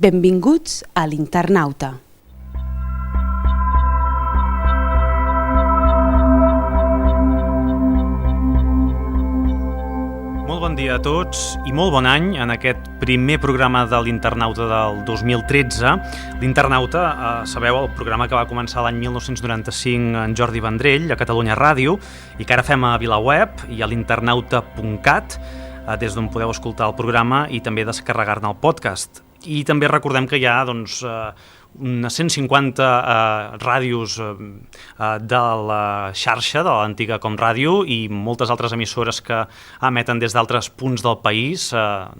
Benvinguts a l'Internauta. Molt bon dia a tots i molt bon any en aquest primer programa de l'Internauta del 2013. L'Internauta, sabeu, el programa que va començar l'any 1995 en Jordi Vendrell a Catalunya Ràdio i que ara fem a VilaWeb i a l'internauta.cat, des d'on podeu escoltar el programa i també descarregar-ne el podcast. I també recordem que hi ha unes 150 ràdios de la xarxa de l'antiga Com Ràdio i moltes altres emissores que emeten des d'altres punts del país,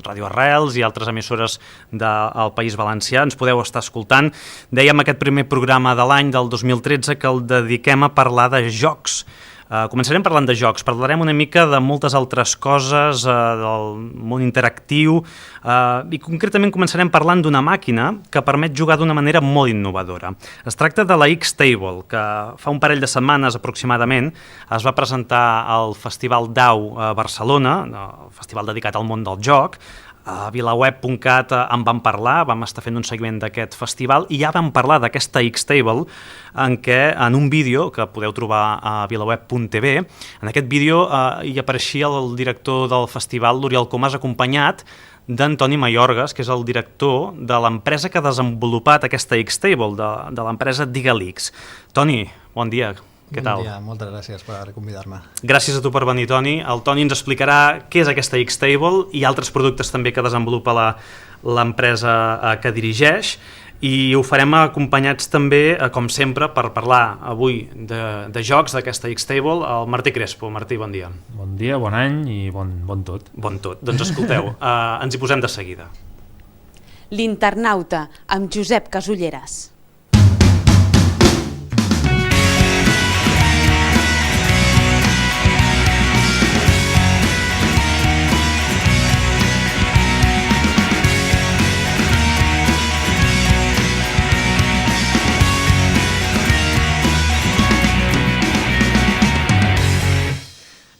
Ràdio Arrels i altres emissores del País Valencià. Ens podeu estar escoltant. Dèiem aquest primer programa de l'any del 2013 que el dediquem a parlar de jocs. Començarem parlant de jocs, parlarem una mica de moltes altres coses, del món interactiu i concretament començarem parlant d'una màquina que permet jugar d'una manera molt innovadora. Es tracta de la X-Table, que fa un parell de setmanes aproximadament es va presentar al Festival DAU a Barcelona, el festival dedicat al món del joc. A VilaWeb.cat en vam parlar, vam estar fent un seguiment d'aquest festival i ja vam parlar d'aquesta X-Table en un vídeo que podeu trobar a VilaWeb.tv. En aquest vídeo hi apareixia el director del festival, l'Oriol Comas, acompanyat d'Antoni Mayorgas, que és el director de l'empresa que ha desenvolupat aquesta X-Table, de l'empresa Digalix. Toni, bon dia. Què tal? Bon dia, moltes gràcies per convidar-me. Gràcies a tu per venir, Toni. El Toni ens explicarà què és aquesta X-Table i altres productes també que desenvolupa l'empresa que dirigeix, i ho farem acompanyats també, com sempre, per parlar avui de jocs d'aquesta X-Table, el Martí Crespo. Martí, bon dia. Bon dia, bon any i bon tot. Bon tot. Doncs escolteu, ens hi posem de seguida. L'Internauta, amb Josep Casulleras.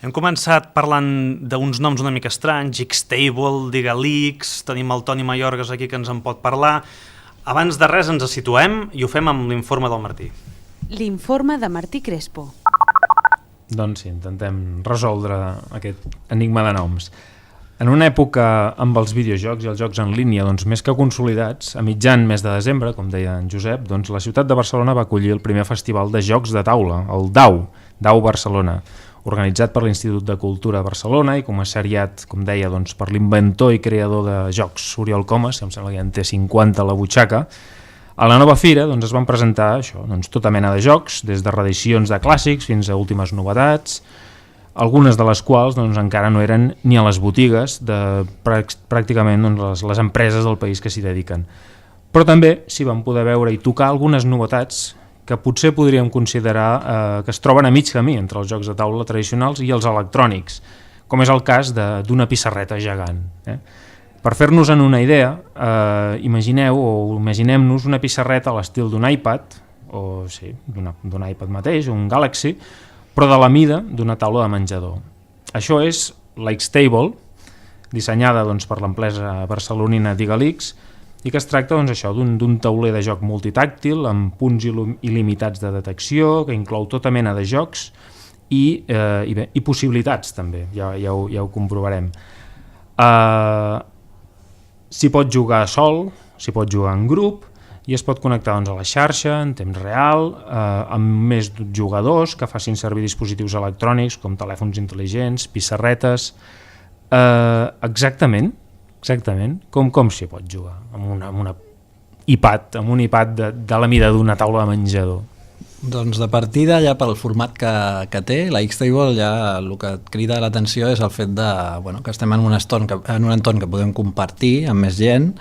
Hem començat parlant d'uns noms una mica estranys, X-Table, Digalix, tenim el Toni Mayorgas aquí que ens en pot parlar. Abans de res ens situem i ho fem amb l'informe del Martí. L'informe de Martí Crespo. Doncs sí, intentem resoldre aquest enigma de noms. En una època amb els videojocs i els jocs en línia més que consolidats, a mitjan mes de desembre, com deia en Josep, la ciutat de Barcelona va acollir el primer festival de jocs de taula, el DAU Barcelona, organitzat per l'Institut de Cultura de Barcelona i comissariat, com deia, per l'inventor i creador de jocs, Oriol Comas, que em sembla que ja en té 50 a la butxaca. A la nova fira es van presentar tota mena de jocs, des de reedicions de clàssics fins a últimes novetats, algunes de les quals encara no eren ni a les botigues de pràcticament les empreses del país que s'hi dediquen. Però també s'hi van poder veure i tocar algunes novetats que potser podríem considerar que es troben a mig camí entre els jocs de taula tradicionals i els electrònics, com és el cas d'una pissarreta gegant. Per fer-nos una idea, imaginem-nos una pissarreta a l'estil d'un iPad, o sí, d'un iPad mateix, un Galaxy, però de la mida d'una taula de menjador. Això és la X-Table, dissenyada per l'empresa barcelonina Digalix, i que es tracta d'un tauler de joc multitàctil amb punts il·limitats de detecció, que inclou tota mena de jocs i possibilitats també, ja ho comprovarem. S'hi pot jugar sol, s'hi pot jugar en grup i es pot connectar a la xarxa en temps real amb més jugadors que facin servir dispositius electrònics com telèfons intel·ligents, pissarretes. Exactament, com s'hi pot jugar amb un iPad de la mida d'una taula de menjador. Doncs de partida, ja pel format que té, la X-Table ja el que et crida l'atenció és el fet que estem en un entorn que podem compartir amb més gent,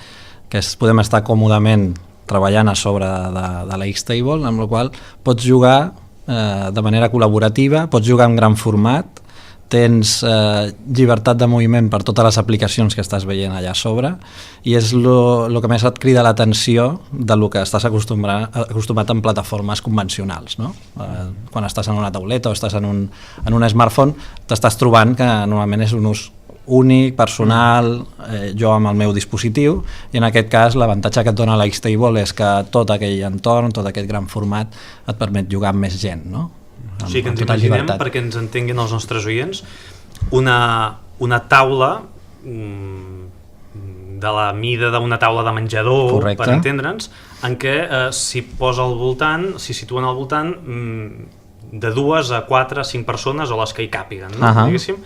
que podem estar còmodament treballant a sobre de la X-Table, amb la qual pots jugar de manera col·laborativa, pots jugar en gran format, tens llibertat de moviment per totes les aplicacions que estàs veient allà a sobre i és el que més et crida l'atenció del que estàs acostumat en plataformes convencionals, no? Quan estàs en una tauleta o estàs en un smartphone t'estàs trobant que normalment és un ús únic, personal, jo amb el meu dispositiu, i en aquest cas l'avantatge que et dona la X-Table és que tot aquell entorn, tot aquest gran format et permet jugar amb més gent, no? O sigui que ens imaginem, perquè ens entenguin els nostres oients, una taula de la mida d'una taula de menjador, correcte, per entendre'ns, en què s'hi posa al voltant, s'hi situen al voltant de 2 a 4 a 5 persones o les que hi càpiguen, no? Diguéssim,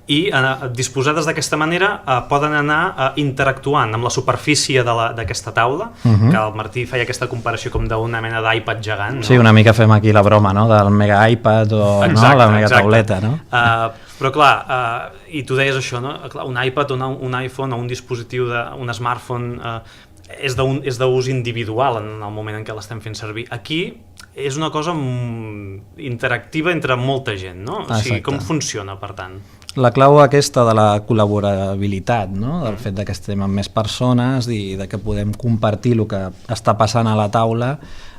i disposades d'aquesta manera poden anar interactuant amb la superfície d'aquesta taula, que el Martí feia aquesta comparació com d'una mena d'iPad gegant, no? Sí, una mica fem aquí la broma, no?, del mega iPad o exacte, la mega tauleta, no? Però clar, i tu deies això, no? Un iPad, un iPhone o un dispositiu, un smartphone és d'ús individual en el moment en què l'estem fent servir. Aquí és una cosa interactiva entre molta gent, no? O sigui, com funciona, per tant? La clau aquesta de la col·laborabilitat, no? Del fet que estem amb més persones i que podem compartir el que està passant a la taula,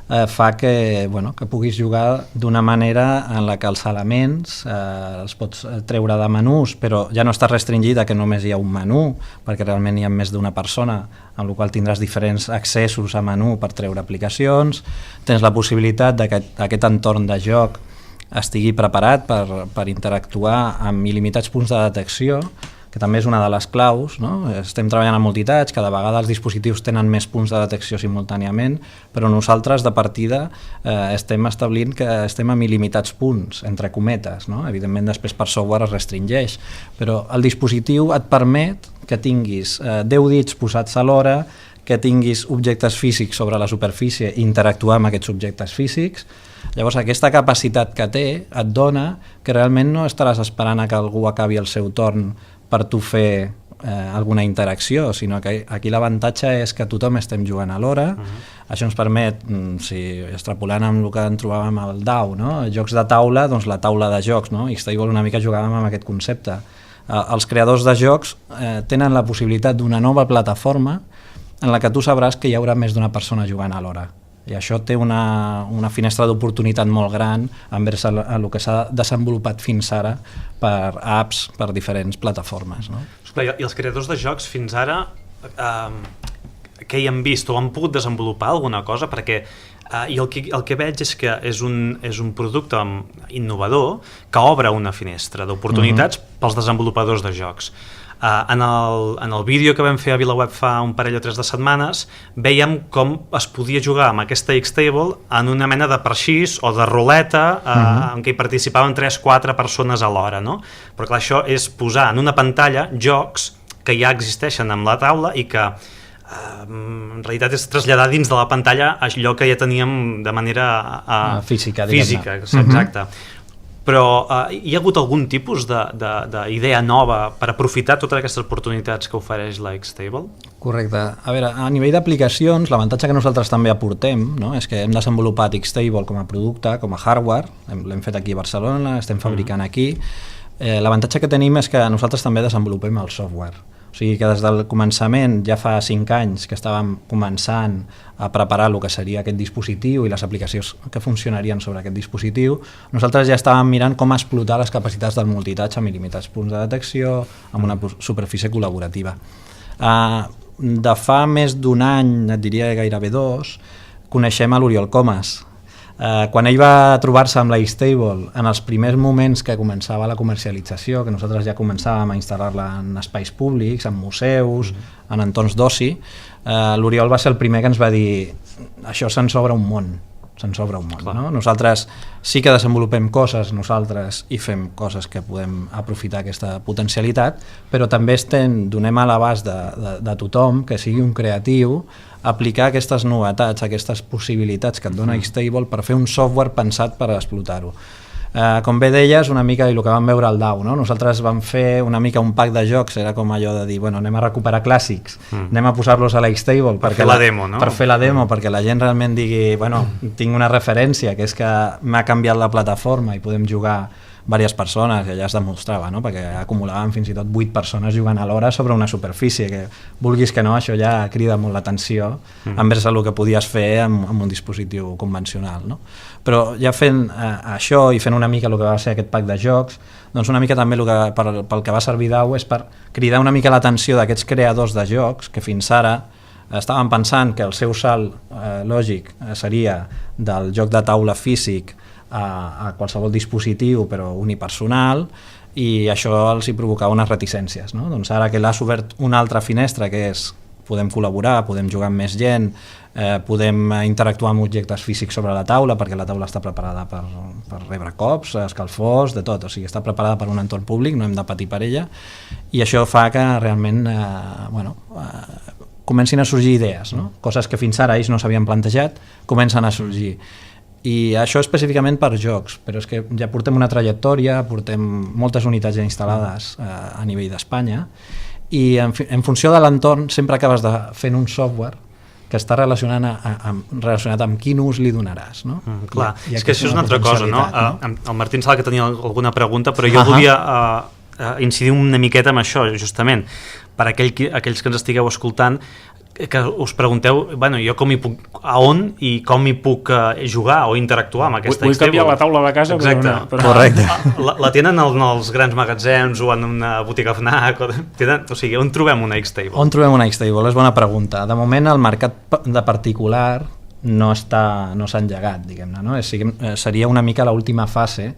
fa que puguis jugar d'una manera en la que els elements els pots treure de menús, però ja no estàs restringit a que només hi ha un menú, perquè realment hi ha més d'una persona, amb la qual tindràs diferents accessos a menú per treure aplicacions, tens la possibilitat que aquest entorn de joc estigui preparat per interactuar amb il·limitats punts de detecció, que també és una de les claus, no? Estem treballant en multitouch, cada vegada els dispositius tenen més punts de detecció simultàniament, però nosaltres de partida estem establint que estem amb il·limitats punts, entre cometes, no? Evidentment després per software es restringeix, però el dispositiu et permet que tinguis 10 dits posats alhora, que tinguis objectes físics sobre la superfície i interactuar amb aquests objectes físics. Llavors aquesta capacitat que té et dona que realment no estaràs esperant a que algú acabi el seu torn per tu fer alguna interacció, sinó que aquí l'avantatge és que tothom estem jugant alhora. Això ens permet, si extrapolant amb el que en trobàvem al DAO, no? Jocs de taula, doncs la taula de jocs, no? X-Table una mica jugàvem amb aquest concepte. Els creadors de jocs tenen la possibilitat d'una nova plataforma en la que tu sabràs que hi haurà més d'una persona jugant alhora. I això té una finestra d'oportunitat molt gran envers el que s'ha desenvolupat fins ara per apps, per diferents plataformes, no? I els creadors de jocs fins ara què hi han vist o han pogut desenvolupar alguna cosa? Perquè el que veig és que és un producte innovador que obre una finestra d'oportunitats pels desenvolupadors de jocs. En el vídeo que vam fer a VilaWeb fa un parell o 3 de setmanes veiem com es podia jugar amb aquesta X-Table en una mena de parxís o de ruleta en què hi participaven 3-4 persones alhora, no? Però clar, això és posar en una pantalla jocs que ja existeixen amb la taula i que en realitat és traslladar dins de la pantalla allò que ja teníem de manera física, exacte. Però hi ha hagut algun tipus d'idea nova per aprofitar totes aquestes oportunitats que ofereix la X-Table? Correcte. A veure, a nivell d'aplicacions, l'avantatge que nosaltres també aportem, no?, és que hem desenvolupat X-Table com a producte, com a hardware, l'hem fet aquí a Barcelona, estem fabricant aquí. L'avantatge que tenim és que nosaltres també desenvolupem el software. O sigui que des del començament, ja fa 5 anys que estàvem començant a preparar el que seria aquest dispositiu i les aplicacions que funcionarien sobre aquest dispositiu, nosaltres ja estàvem mirant com explotar les capacitats del multitouch amb il·limitats punts de detecció, amb una superfície col·laborativa. De fa més d'un any, et diria gairebé 2, coneixem a l'Oriol Comas. Quan ell va trobar-se amb la X-Table en els primers moments que començava la comercialització, que nosaltres ja començàvem a instal·lar-la en espais públics, en museus, en entorns d'oci, l'Oriol va ser el primer que ens va dir això se'ns obre un món, no? Nosaltres sí que desenvolupem coses nosaltres i fem coses que podem aprofitar aquesta potencialitat, però també donem a l'abast de tothom que sigui un creatiu aplicar aquestes novetats, aquestes possibilitats que et dona X-Table per fer un software pensat per explotar-ho. Com bé deies, una mica el que vam veure al DAO, no? Nosaltres vam fer una mica un pack de jocs, era com allò de dir, bueno, anem a recuperar clàssics, anem a posar-los a la X-Table per fer la demo, no? Per fer la demo, perquè la gent realment digui, bueno, tinc una referència, que és que m'ha canviat la plataforma i podem jugar diverses persones, i allà es demostrava, no? Perquè acumulaven fins i tot 8 persones jugant alhora sobre una superfície, que vulguis que no, això ja crida molt l'atenció envers el que podies fer amb un dispositiu convencional, no? Però ja fent això i fent una mica el que va ser aquest pack de jocs, doncs una mica també pel que va servir d'au és per cridar una mica l'atenció d'aquests creadors de jocs que fins ara estaven pensant que el seu salt lògic seria del joc de taula físic a qualsevol dispositiu però unipersonal, i això els hi provocava unes reticències, no? Doncs ara que l'has obert una altra finestra, que és podem col·laborar, podem jugar amb més gent, podem interactuar amb objectes físics sobre la taula, perquè la taula està preparada per rebre cops, escalfors, de tot, o sigui, està preparada per un entorn públic, no hem de patir per ella, i això fa que realment comencin a sorgir idees, no? Coses que fins ara ells no s'havien plantejat, comencen a sorgir. I això específicament per jocs, però és que ja portem una trajectòria, portem moltes unitats ja instal·lades a nivell d'Espanya, i en funció de l'entorn sempre acabes fent un software que està relacionat amb quin ús li donaràs, no? Clar, és que això és una altra cosa, no? El Martí em sembla que tenia alguna pregunta, però jo volia incidir una miqueta en això, justament, per aquells que ens estigueu escoltant, que us pregunteu, bueno, jo a on i com hi puc jugar o interactuar amb aquesta X-Table. Vull canviar la taula de casa. Exacte. Correcte. La tenen en els grans magatzems o en una botiga FNAC? O sigui, on trobem una X-Table? On trobem una X-Table? És bona pregunta. De moment el mercat de particular no s'ha engegat, diguem-ne, no? Seria una mica l'última fase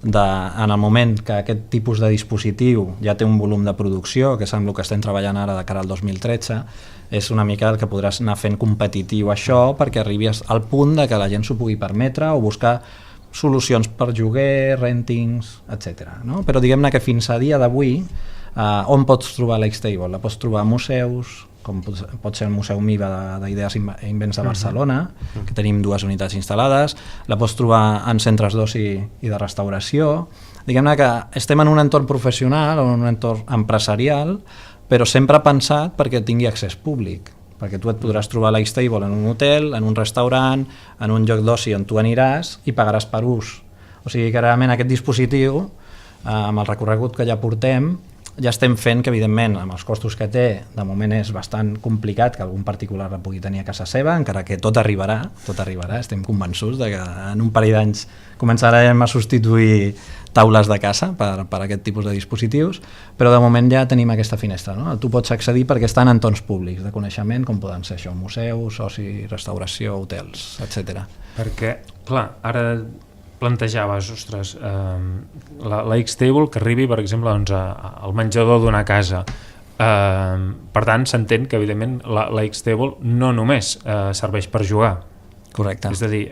en el moment que aquest tipus de dispositiu ja té un volum de producció, que és amb el que estem treballant ara de cara al 2013, és una mica el que podràs anar fent competitiu això perquè arribis al punt de que la gent s'ho pugui permetre o buscar solucions per lloguer, rentings, etc. No? Però diguem-ne que fins a dia d'avui on pots trobar la X-Table? La pots trobar a museus, com pot ser el Museu MIVA d'Idees i Invents de Barcelona, que tenim 2 unitats instal·lades, la pots trobar en centres d'oci i de restauració. Diguem-ne que estem en un entorn professional o en un entorn empresarial, però sempre pensat perquè tingui accés públic, perquè tu et podràs trobar la X-Table en un hotel, en un restaurant, en un lloc d'oci on tu aniràs i pagaràs per ús. O sigui que realment aquest dispositiu, amb el recorregut que ja portem, ja estem fent que, evidentment, amb els costos que té, de moment és bastant complicat que algun particular la pugui tenir a casa seva, encara que tot arribarà, estem convençuts de que en un parell d'anys començarem a substituir taules de casa per aquest tipus de dispositius, però de moment ja tenim aquesta finestra, no? Tu pots accedir perquè està en entorns públics de coneixement, com poden ser això, museus, oci, restauració, hotels, etc. Perquè, clar, ara plantejaves, ostres, la X-Table que arribi, per exemple, doncs, al menjador d'una casa. Per tant, s'entén que, evidentment, la X-Table no només serveix per jugar. Correcte. És a dir,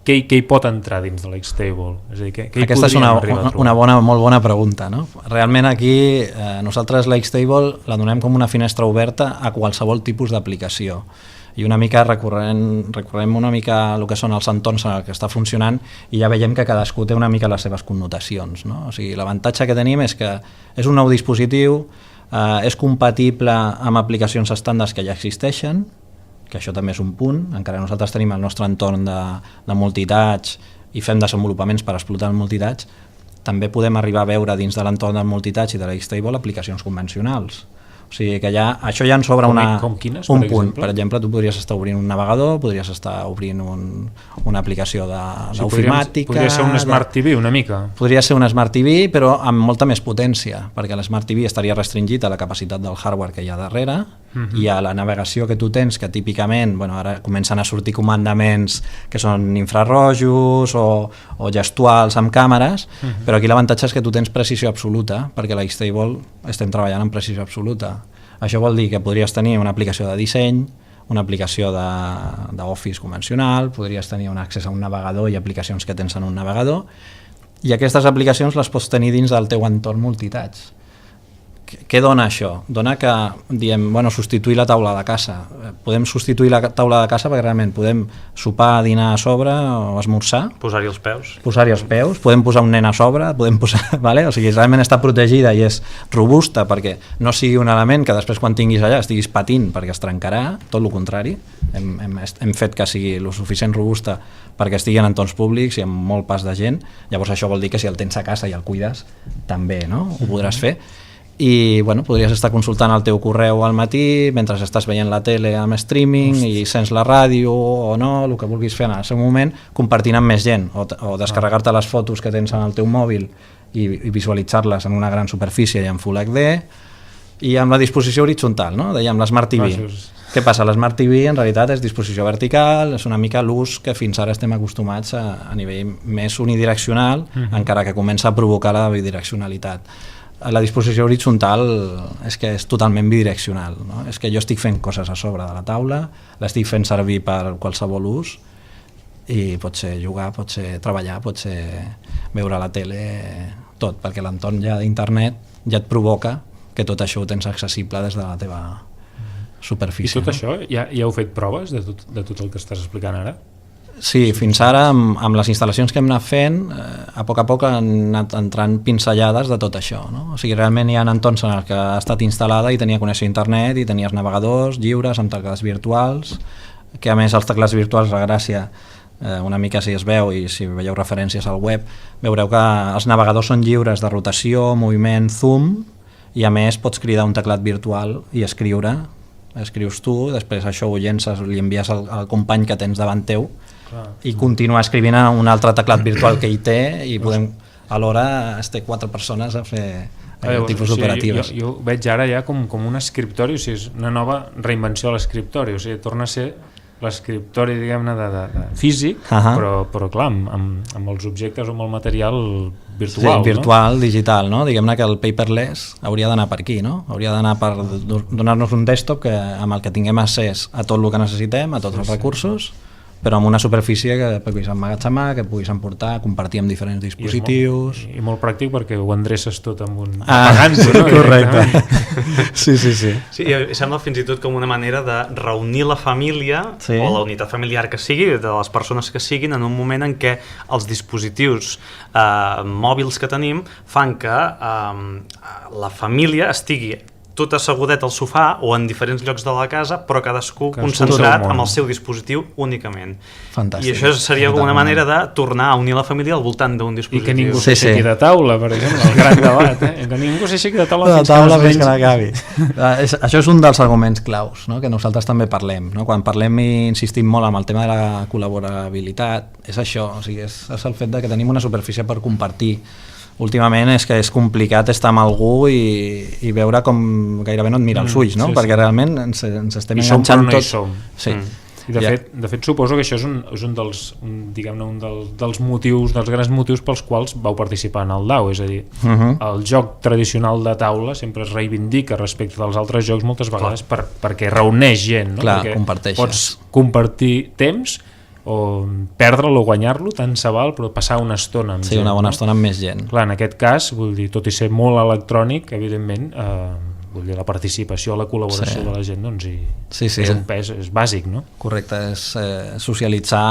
què hi pot entrar dins de la X-Table? És a dir, què hi aquesta és una molt bona pregunta, no? Realment aquí nosaltres la X-Table la donem com una finestra oberta a qualsevol tipus d'aplicació. I una mica recorrem una mica el que són els entorns en el que està funcionant i ja veiem que cadascú té una mica les seves connotacions, no? O sigui, l'avantatge que tenim és que és un nou dispositiu, és compatible amb aplicacions estàndards que ja existeixen, que això també és un punt, encara nosaltres tenim el nostre entorn de multitouch i fem desenvolupaments per explotar el multitouch, també podem arribar a veure dins de l'entorn del multitouch i de la X-Table aplicacions convencionals. O sigui que això ja ens obre com quines, un punt. Per exemple, tu podries estar obrint un navegador, podries estar obrint una aplicació d'ofimàtica... Podria ser un Smart TV una mica. Podria ser un Smart TV, però amb molta més potència, perquè l'Smart TV estaria restringit a la capacitat del hardware que hi ha darrere i a la navegació que tu tens, que típicament, ara comencen a sortir comandaments que són infrarrojos o gestuals amb càmeres, però aquí l'avantatge és que tu tens precisió absoluta, perquè la X-Table estem treballant amb precisió absoluta. Això vol dir que podries tenir una aplicació de disseny, una aplicació d'Office convencional, podries tenir un accés a un navegador i aplicacions que tens en un navegador, i aquestes aplicacions les pots tenir dins del teu entorn multitouch, què dona això? Dona que diem, bueno, substituir la taula de casa. Podem substituir la taula de casa perquè realment podem sopar, dinar a sobre o esmorzar. Posar-hi els peus. Posar-hi els peus, podem posar un nen a sobre, podem posar, vale? O sigui, realment està protegida i és robusta perquè no sigui un element que després quan tinguis allà estiguis patint perquè es trencarà, tot el contrari. Hem fet que sigui lo suficient robusta perquè estigui en entorns públics i amb molt pas de gent. Llavors això vol dir que si el tens a casa i el cuides, també, no? Ho podràs fer. I bueno, podries estar consultant el teu correu al matí mentre estàs veient la tele amb streaming i sents la ràdio o no, el que vulguis fer en el seu moment, compartint amb més gent o descarregar-te les fotos que tens en el teu mòbil i visualitzar-les en una gran superfície i en Full HD i amb la disposició horitzontal, no? Dèiem l'Smart TV. Què passa? L'Smart TV en realitat és disposició vertical, és una mica l'ús que fins ara estem acostumats a nivell més unidireccional, encara que comença a provocar la bidireccionalitat. La disposició horitzontal és que és totalment bidireccional, no? És que jo estic fent coses a sobre de la taula, l'estic fent servir per qualsevol ús i pot ser jugar, pot ser treballar, pot ser veure la tele, tot, perquè l'entorn ja d'internet ja et provoca que tot això ho tens accessible des de la teva superfície. I tot això, ja heu fet proves de tot el que estàs explicant ara? Sí, fins ara amb les instal·lacions que hem anat fent, a poc han anat entrant pinzellades de tot això, no? O sigui, realment hi ha entorns en els que ha estat instal·lada i tenia connexió a internet i tenies navegadors lliures amb teclats virtuals, que a més els teclats virtuals, la gràcia, una mica si es veu i si veieu referències al web, veureu que els navegadors són lliures de rotació, moviment, zoom, i a més pots cridar un teclat virtual i escrius tu, després això ho llences, li envies al company que tens davant teu i continuar escrivint a un altre teclat virtual que hi té i podem alhora estar 4 persones a fer tipus operatives. Jo veig ara ja com un escriptori, o sigui, és una nova reinvenció de l'escriptori, o sigui, torna a ser l'escriptori, diguem-ne, de físic, però clar, amb els objectes o amb el material virtual. Sí, virtual, no? Digital, no? Diguem-ne que el paperless hauria d'anar per aquí, no? Hauria d'anar per donar-nos un desktop amb el que tinguem accés a tot el que necessitem, a tots els recursos, però amb una superfície que puguis emmagatzemar, que puguis emportar, compartir amb diferents dispositius. I molt pràctic perquè ho endreces tot amb un apagant-ho, no? Correcte. Sí. Sí, sembla fins i tot com una manera de reunir la família o la unitat familiar que sigui, de les persones que siguin, en un moment en què els dispositius mòbils que tenim fan que la família estigui tot assegudet al sofà o en diferents llocs de la casa, però cadascú concentrat amb el seu dispositiu únicament. Fantàstic. I això seria una manera de tornar a unir la família al voltant d'un dispositiu. I que ningú s'aixequi de taula, per exemple, el gran debat, que ningú s'aixequi de taula fins que n'acabi. Això és un dels arguments claus, no? Que nosaltres també parlem, no? Quan parlem i insistim molt amb el tema de la col·laborabilitat, és això, o sigui, és el fet de que tenim una superfície per compartir. Últimament és que és complicat estar amb algú i veure com gairebé no et mira els ulls, no? Perquè realment ens estem enganxant tot. I som. Sí. I de fet suposo que això és un dels motius, dels grans motius pels quals vau participar en el DAO, és a dir, el joc tradicional de taula sempre es reivindica respecte dels altres jocs moltes vegades perquè reuneix gent, no? Clar, perquè comparteixes. Pots compartir temps o perdre'l o guanyar-lo, tant se val, però passar una estona amb gent. Sí, una bona estona amb més gent. Clar, en aquest cas, vull dir, tot i ser molt electrònic, evidentment, vull dir, la participació, la col·laboració de la gent, doncs, és un pes, és bàsic, no? Correcte, és socialitzar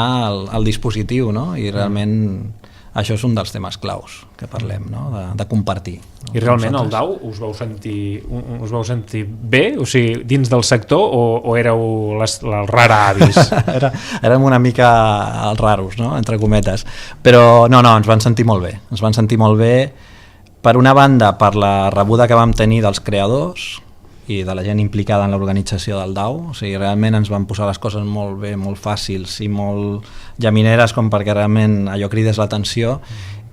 el dispositiu, no? I realment això és un dels temes claus que parlem, no? De compartir. No? I realment el DAO us vau sentir bé? O sigui, dins del sector o éreu els rara avis? Érem una mica els raros, no? Entre cometes. Però no, ens van sentir molt bé. Ens van sentir molt bé, per una banda, per la rebuda que vam tenir dels creadors i de la gent implicada en l'organització del DAO. O sigui, realment ens van posar les coses molt bé, molt fàcils i molt llamineres com perquè realment allò cridés l'atenció,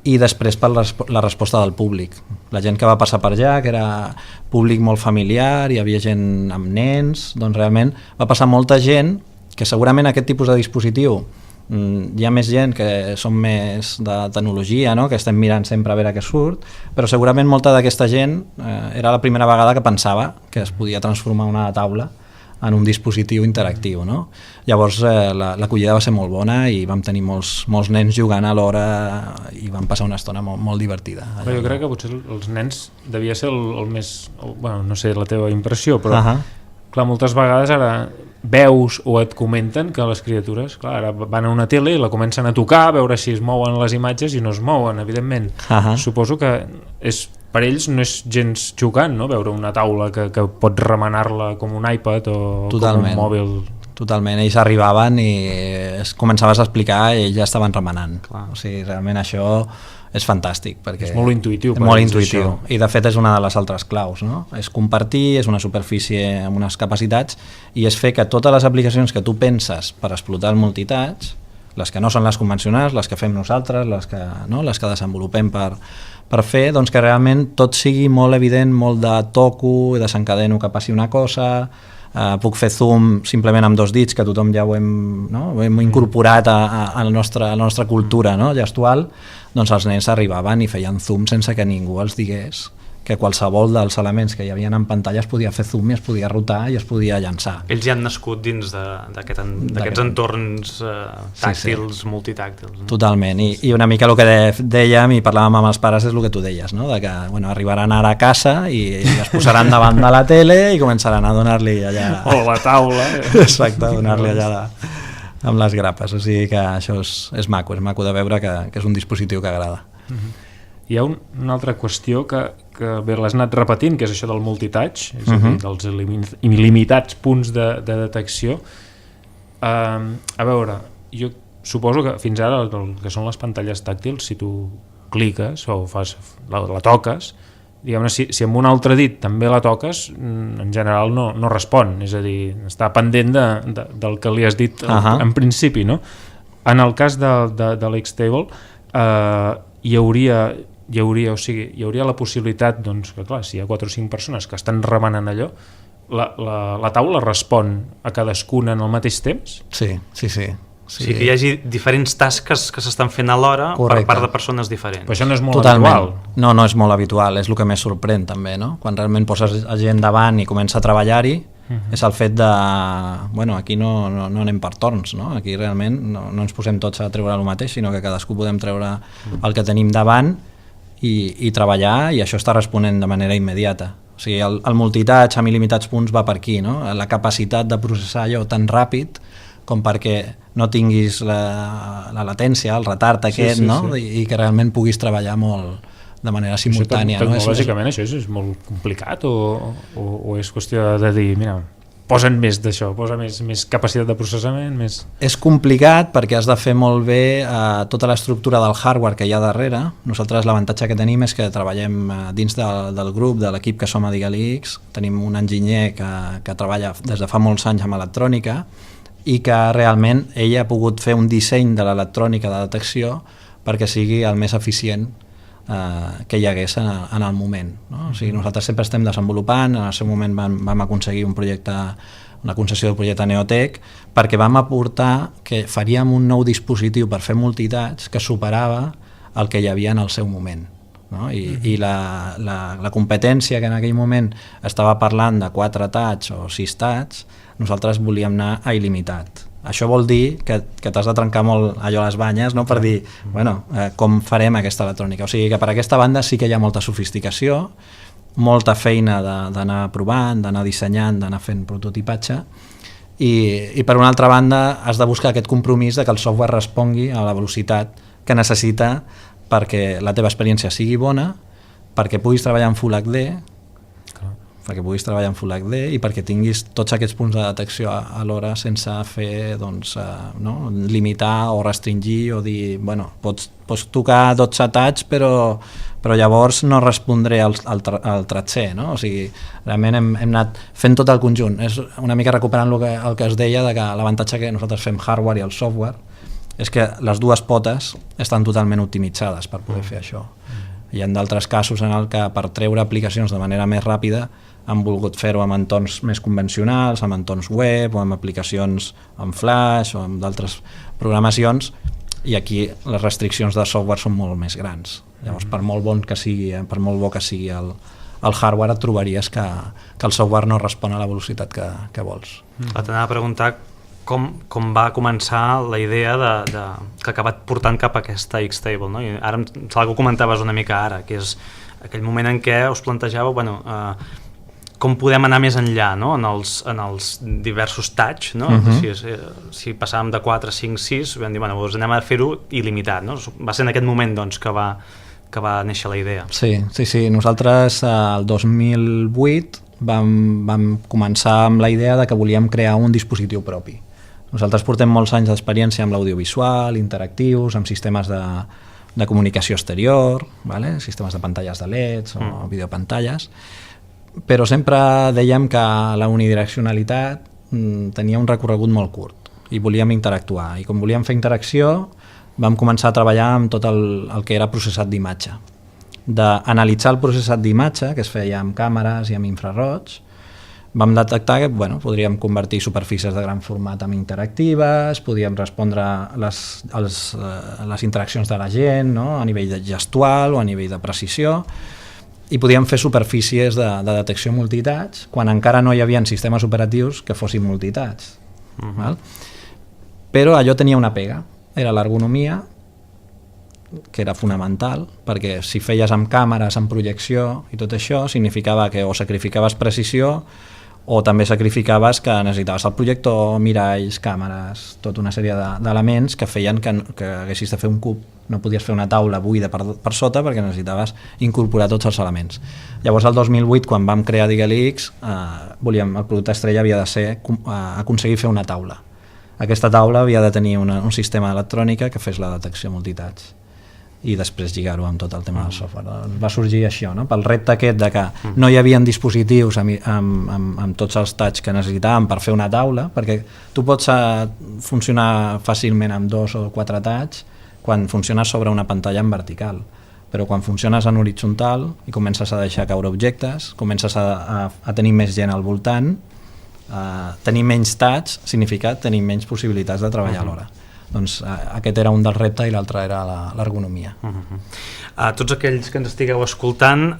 i després per la resposta del públic. La gent que va passar per allà, que era públic molt familiar, hi havia gent amb nens, doncs realment va passar molta gent que segurament aquest tipus de dispositiu hi ha més gent que som més de tecnologia, no? Que estem mirant sempre a veure què surt, però segurament molta d'aquesta gent era la primera vegada que pensava que es podia transformar una taula en un dispositiu interactiu, no? Llavors l'acollida va ser molt bona i vam tenir molts nens jugant alhora i vam passar una estona molt divertida. Però jo crec que potser els nens devia ser el més... Bueno, no sé la teva impressió, però clar, moltes vegades ara veus o et comenten que les criatures, clar, ara van a una tele i la comencen a tocar, a veure si es mouen les imatges i no es mouen, evidentment. Suposo que per ells no és gens xocant, no?, veure una taula que pots remenar-la com un iPad o com un mòbil. Totalment, ells arribaven i començaves a explicar i ells ja estaven remenant. O sigui, realment això és fantàstic, perquè és molt intuïtiu. Molt intuïtiu, i de fet és una de les altres claus, no? És compartir, és una superfície amb unes capacitats i és fer que totes les aplicacions que tu penses per explotar el multitouch, les que no són les convencionals, les que fem nosaltres, les que desenvolupem per fer, doncs que realment tot sigui molt evident, molt de toco, desencadeno que passi una cosa, puc fer zoom simplement amb 2 dits, que tothom ja ho hem incorporat a la nostra cultura, no?, gestual. Doncs els nens arribaven i feien zoom sense que ningú els digués que qualsevol dels elements que hi havia en pantalla es podia fer zoom i es podia rotar i es podia llançar. Ells ja han nascut dins d'aquests entorns tàctils, multitàctils. Totalment, i una mica el que dèiem i parlàvem amb els pares és el que tu deies, no?, de que arribaran ara a casa i es posaran davant de la tele i començaran a donar-li allà... O la taula. Exacte, donar-li allà amb les grapes, o sigui que això és maco de veure que és un dispositiu que agrada. Hi ha una altra qüestió que bé l'has anat repetint, que és això del multitouch, és a dir, dels il·limitats punts de detecció. A veure, jo suposo que fins ara el que són les pantalles tàctils, si tu cliques o la toques, diguem-ne, si amb un altre dit també la toques, en general no respon, és a dir, està pendent del que li has dit en principi, no? En el cas de l'X-Table hi hauria la possibilitat, doncs, que clar, si hi ha 4 o 5 persones que estan remenant allò, la taula respon a cadascuna en el mateix temps? Sí. O sigui, que hi hagi diferents tasques que s'estan fent alhora per part de persones diferents. Però això no és molt habitual. No és molt habitual, és el que més sorprèn també, no? Quan realment poses gent davant i comença a treballar-hi, és el fet de... Bueno, aquí no anem per torns, no? Aquí realment no ens posem tots a treure el mateix, sinó que cadascú podem treure el que tenim davant i treballar, i això està responent de manera immediata. O sigui, el multitouch amb il·limitats punts va per aquí, no? La capacitat de processar allò tan ràpid com perquè no tinguis la latència, el retard aquest, no? I que realment puguis treballar molt de manera simultània. Tecnològicament això és molt complicat o és qüestió de dir, mira, posen més d'això, posa més capacitat de processament, més... És complicat perquè has de fer molt bé tota l'estructura del hardware que hi ha darrere. Nosaltres l'avantatge que tenim és que treballem dins del grup, de l'equip que som a DigAliX, tenim un enginyer que treballa des de fa molts anys amb electrònica i que realment ell ha pogut fer un disseny de l'electrònica de detecció perquè sigui el més eficient que hi hagués en el moment, no? O sigui, nosaltres sempre estem desenvolupant. En el seu moment vam aconseguir una concessió del projecte Neotec perquè vam aportar que faríem un nou dispositiu per fer multitouch que superava el que hi havia en el seu moment, no? I la competència que en aquell moment estava parlant de 4 touch o 6 touch, nosaltres volíem anar a il·limitat. Això vol dir que t'has de trencar molt allò a les banyes, no? Per dir, bueno, com farem aquesta electrònica. O sigui que per aquesta banda sí que hi ha molta sofisticació, molta feina d'anar provant, d'anar dissenyant, d'anar fent prototipatge, i per una altra banda has de buscar aquest compromís de que el software respongui a la velocitat que necessita perquè la teva experiència sigui bona, perquè puguis treballar en Full HD, i perquè tinguis tots aquests punts de detecció alhora sense fer, doncs, limitar o restringir o dir, bueno, pots tocar 12 touch però llavors no respondré al 13è, no? O sigui, realment hem anat fent tot el conjunt. És una mica recuperant el que es deia de que l'avantatge que nosaltres fem hardware i el software és que les dues potes estan totalment optimitzades per poder fer això. Hi ha d'altres casos en el que per treure aplicacions de manera més ràpida han volgut fer-ho amb entorns més convencionals, amb entorns web o amb aplicacions en flash o amb d'altres programacions, i aquí les restriccions de software són molt més grans. Llavors, per molt bo que sigui el hardware et trobaries que el software no respon a la velocitat que vols. T'anava a preguntar com va començar la idea que ha acabat portant cap a aquesta X-Table, no? I ara que ho comentaves una mica ara, que és aquell moment en què us plantejàveu com podem anar més enllà, no? en els diversos touch, no? Si passàvem de 4, 5, 6, vam dir, doncs anem a fer-ho il·limitat, no? Va ser en aquest moment doncs, que va néixer la idea. Sí. Nosaltres el 2008 vam començar amb la idea de que volíem crear un dispositiu propi. Nosaltres portem molts anys d'experiència amb l'audiovisual, interactius, amb sistemes de comunicació exterior, sistemes de pantalles de LEDs o videopantalles, però sempre dèiem que la unidireccionalitat tenia un recorregut molt curt i volíem interactuar, i com volíem fer interacció vam començar a treballar amb tot el que era processat d'imatge, d'analitzar el processat d'imatge que es feia amb càmeres i amb infraroig. Vam detectar que podríem convertir superfícies de gran format en interactives, podíem respondre a les interaccions de la gent, no? A nivell gestual o a nivell de precisió, i podíem fer superfícies de detecció multitouch quan encara no hi havia sistemes operatius que fossin multitouch. Val? Però allò tenia una pega, era l'ergonomia, que era fonamental, perquè si feies amb càmeres, amb projecció i tot això, significava que o sacrificaves precisió o també sacrificaves que necessitaves el projector, miralls, càmeres, tota una sèrie d'elements que feien que haguessis de fer un cub. No podies fer una taula buida per sota perquè necessitaves incorporar tots els elements. Llavors, el 2008, quan vam crear DeagleX, el producte estrella havia de ser aconseguir fer una taula. Aquesta taula havia de tenir un sistema electrònica que fes la detecció multitouch i després lligar-ho amb tot el tema del software. Va sorgir això, no? Pel repte aquest de que no hi havia dispositius amb tots els touch que necessitàvem per fer una taula, perquè tu pots funcionar fàcilment amb 2 o 4 touch quan funciones sobre una pantalla en vertical, però quan funciones en horitzontal i comences a deixar caure objectes, comences a tenir més gent al voltant, tenir menys touch significa tenir menys possibilitats de treballar alhora. Doncs aquest era un dels reptes i l'altre era l'ergonomia. Tots aquells que ens estigueu escoltant,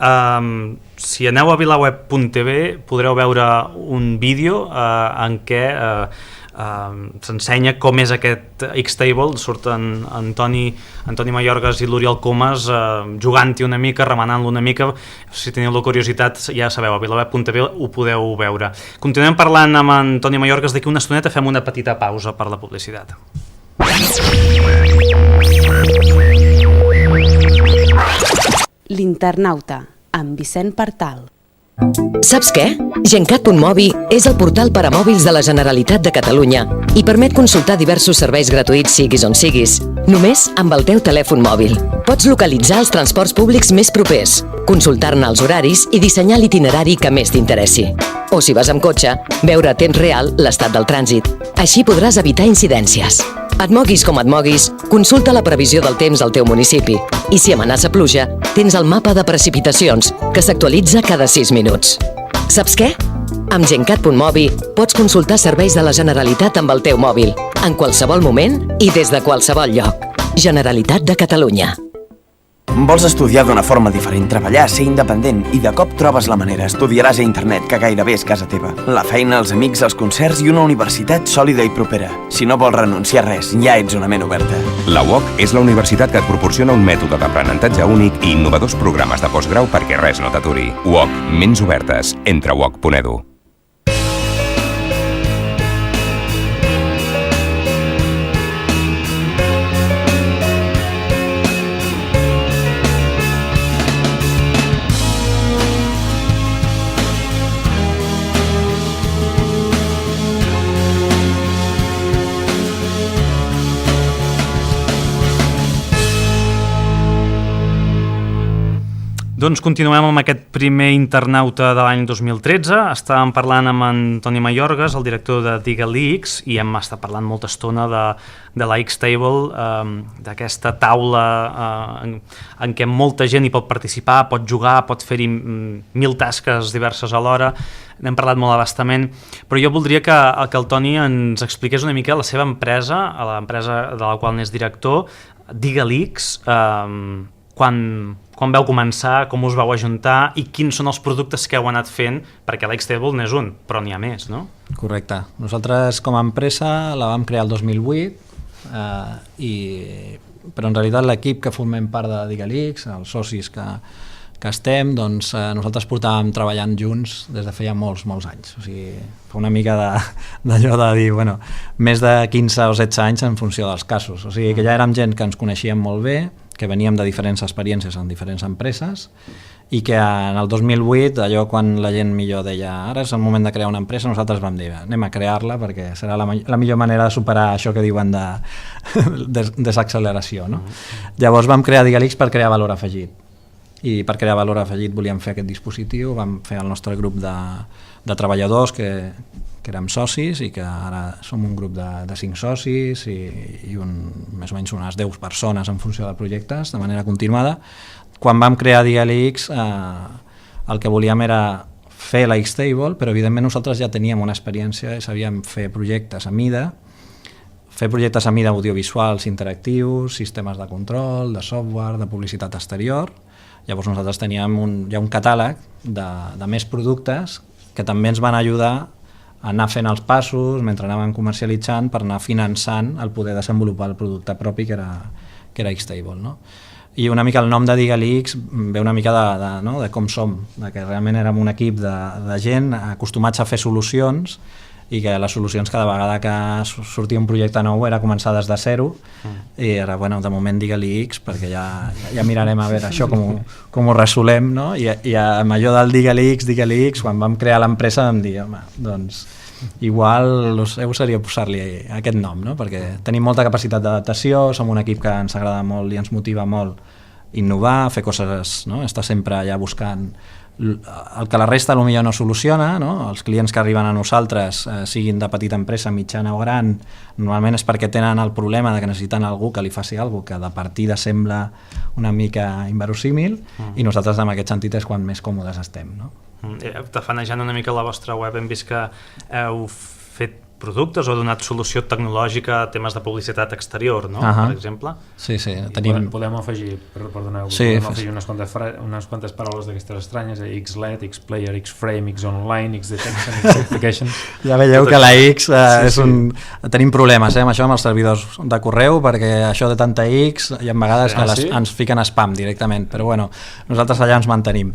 si aneu a vilaweb.tv podreu veure un vídeo en què s'ensenya com és aquest X-Table. Surten Antoni Mayorgas i l'Oriol Comas jugant-hi una mica, remenant-lo una mica. Si teniu la curiositat, ja sabeu, a vilaweb.tv ho podeu veure. Continuem parlant amb Antoni Mayorgas d'aquí una estoneta, fem una petita pausa per la publicitat. L'Internauta, amb Vicent Partal. Saps què? Gencat.mobi és el portal per a mòbils de la Generalitat de Catalunya i permet consultar diversos serveis gratuïts siguis on siguis, només amb el teu telèfon mòbil. Pots localitzar els transports públics més propers, consultar-ne els horaris i dissenyar l'itinerari que més t'interessi. O si vas amb cotxe, veure a temps real l'estat del trànsit. Així podràs evitar incidències. Et moguis com et moguis, consulta la previsió del temps al teu municipi i si amenaça pluja, tens el mapa de precipitacions, que s'actualitza cada 6 minuts. Saps què? Amb Gencat.mobi pots consultar serveis de la Generalitat amb el teu mòbil, en qualsevol moment i des de qualsevol lloc. Generalitat de Catalunya. Vols estudiar d'una forma diferent, treballar, ser independent i de cop trobes la manera, estudiaràs a internet, que gairebé és casa teva. La feina, els amics, els concerts i una universitat sòlida i propera. Si no vols renunciar a res, ja ets una ment oberta. La UOC és la universitat que et proporciona un mètode d'aprenentatge únic i innovadors programes de postgrau perquè res no t'aturi. UOC, ments obertes. Entra a uoc.edu. Doncs continuem amb aquest primer internauta de l'any 2013. Estàvem parlant amb Antoni Mayorgas, el director de DeagleX, i hem estat parlant molta estona de la X-Table, d'aquesta taula en què molta gent hi pot participar, pot jugar, pot fer-hi 1000 tasques diverses alhora. N'hem parlat molt abastament, però jo voldria que el Toni ens expliqués una mica la seva empresa, l'empresa de la qual n'és director, DeagleX. quan vau començar, com us vau ajuntar i quins són els productes que heu anat fent, perquè l'X-Table n'és un, però n'hi ha més, no? Correcte. Nosaltres com a empresa la vam crear el 2008, però en realitat l'equip que formem part de Digalix, els socis que estem, doncs nosaltres portàvem treballant junts des de feia molts anys. O sigui, fa una mica d'allò de dir, bueno, més de 15 o 16 anys en funció dels casos. O sigui, que ja érem gent que ens coneixíem molt bé, que veníem de diferents experiències en diferents empreses i que en el 2008, allò quan la gent millor deia ara és el moment de crear una empresa, nosaltres vam dir anem a crear-la perquè serà la millor manera de superar això que diuen de desacceleració, no? Llavors vam crear Digalix per crear valor afegit, i per crear valor afegit volíem fer aquest dispositiu, vam fer el nostre grup de treballadors que érem socis i que ara som un grup de 5 socis i més o menys unes 10 persones en funció de projectes de manera continuada. Quan vam crear Digalix el que volíem era fer la X-Table, però evidentment nosaltres ja teníem una experiència i sabíem fer projectes a mida, audiovisuals interactius, sistemes de control, de software, de publicitat exterior. Llavors nosaltres teníem ja un catàleg de més productes que també ens van ajudar a anar fent els passos mentre anàvem comercialitzant per anar finançant el poder desenvolupar el producte propi que era X-Table, no? I una mica el nom de Digalix ve una mica de com som, que realment érem un equip de gent acostumats a fer solucions i que les solucions cada vegada que sortia un projecte nou era començar des de zero i era, bueno, de moment Digalix perquè ja mirarem a veure això com ho resolem, no? I amb allò del Digalix, quan vam crear l'empresa vam dir, home, doncs igual seria posar-li aquest nom, no? Perquè tenim molta capacitat d'adaptació, som un equip que ens agrada molt i ens motiva molt innovar, fer coses, no? Estar sempre allà buscant el que la resta potser no soluciona, no? Els clients que arriben a nosaltres, siguin de petita empresa, mitjana o gran, normalment és perquè tenen el problema de que necessiten algú que li faci alguna cosa que de partida sembla una mica inverosímil i nosaltres en aquest sentit és quan més còmodes estem, no? Tafanejant una mica la vostra web hem vist que heu fet productes o donat solució tecnològica a temes de publicitat exterior, no? Per exemple. Sí, tenim... Podem afegir, perdoneu, unes quantes paraules d'aquestes estranyes, X-LED, X-Player, X-Frame, X-Online, X-Detection, X-Application... Ja veieu que la X tenim problemes amb això, amb els servidors de correu, perquè això de tanta X hi ha vegades que ens fiquen spam directament, però bueno, nosaltres allà ens mantenim.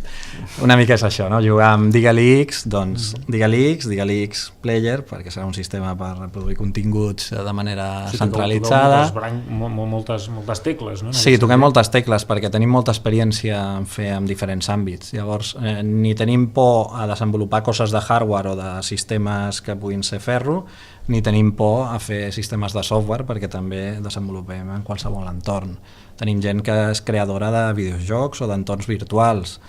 Una mica és això, no? Jugar amb Digalix, doncs Digalix Player, perquè serà un sistema per reproduir continguts de manera centralitzada. Moltes tecles, no? Sí, toquem moltes tecles perquè tenim molta experiència en fer en diferents àmbits. Llavors, ni tenim por a desenvolupar coses de hardware o de sistemes que puguin ser ferro, ni tenim por a fer sistemes de software perquè també desenvolupem en qualsevol entorn. Tenim gent que és creadora de videojocs o d'entorns virtuals.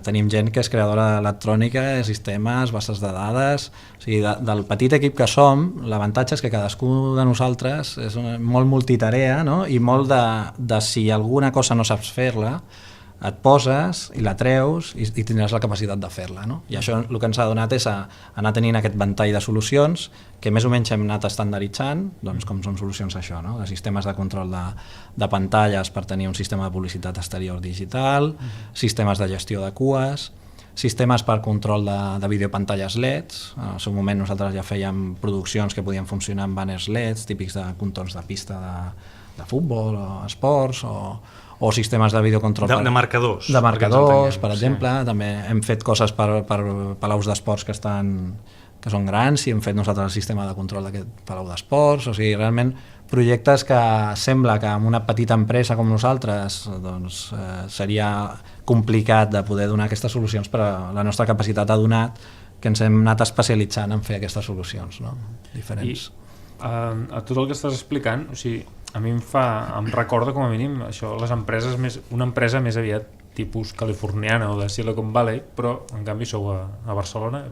Tenim gent que és creadora d'electrònica, de sistemes, bases de dades, o sigui, del petit equip que som, l'avantatge és que cadascú de nosaltres és molt multitarea, no? I molt de si alguna cosa no saps fer-la, et poses i la treus i tindràs la capacitat de fer-la, no? I això el que ens ha donat és anar tenint aquest ventall de solucions que més o menys hem anat estandarditzant, doncs com són solucions això, no? De sistemes de control de pantalles per tenir un sistema de publicitat exterior digital, sistemes de gestió de cues, sistemes per control de videopantalles LEDs. En el seu moment nosaltres ja fèiem produccions que podien funcionar amb banners LEDs típics de contorns de pista de futbol o esports o sistemes de videocontrol de marcadors, per exemple. També hem fet coses per palaus d'esports que són grans i hem fet nosaltres el sistema de control d'aquest palau d'esports. O sigui, realment projectes que sembla que amb una petita empresa com nosaltres doncs, seria complicat de poder donar aquestes solucions, però la nostra capacitat ha donat que ens hem anat especialitzant en fer aquestes solucions, no? Diferents. A tot el que estàs explicant, o sigui, a mi em recorda com a mínim això, les empreses una empresa més aviat tipus californiana o de Silicon Valley, però en canvi sou a Barcelona,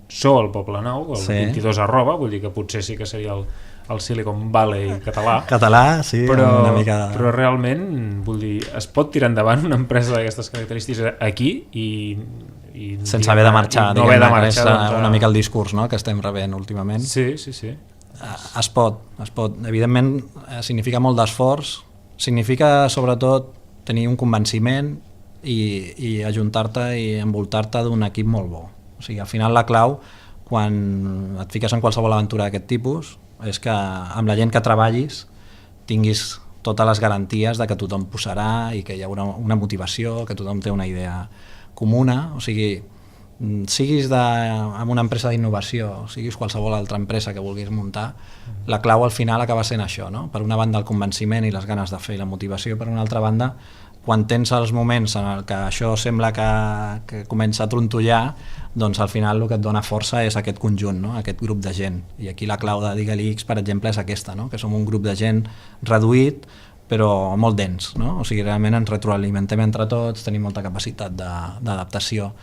sou al Poble Nou, el 22@, vull dir que potser sí que seria el Silicon Valley català. Català, sí, una mica... Però realment, vull dir, es pot tirar endavant una empresa d'aquestes característiques aquí i sense haver de marxar, és una mica el discurs, no?, que estem rebent últimament. Sí. Es pot. Evidentment significa molt d'esforç, significa sobretot tenir un convenciment i ajuntar-te i envoltar-te d'un equip molt bo. O sigui, al final la clau, quan et fiques en qualsevol aventura d'aquest tipus, és que amb la gent que treballis tinguis totes les garanties de que tothom posarà i que hi haurà una motivació, que tothom té una idea comuna. O sigui, siguis en una empresa d'innovació, siguis qualsevol altra empresa que vulguis muntar, la clau al final acaba sent això, no? Per una banda el convenciment i les ganes de fer i la motivació, per una altra banda quan tens els moments en el que això sembla que comença a trontollar, doncs al final el que et dona força és aquest conjunt, no? Aquest grup de gent. I aquí la clau de Digue-li X, per exemple, és aquesta, no? Que som un grup de gent reduït però molt dens, no? O sigui, realment ens retroalimentem entre tots, tenim molta capacitat d'adaptació.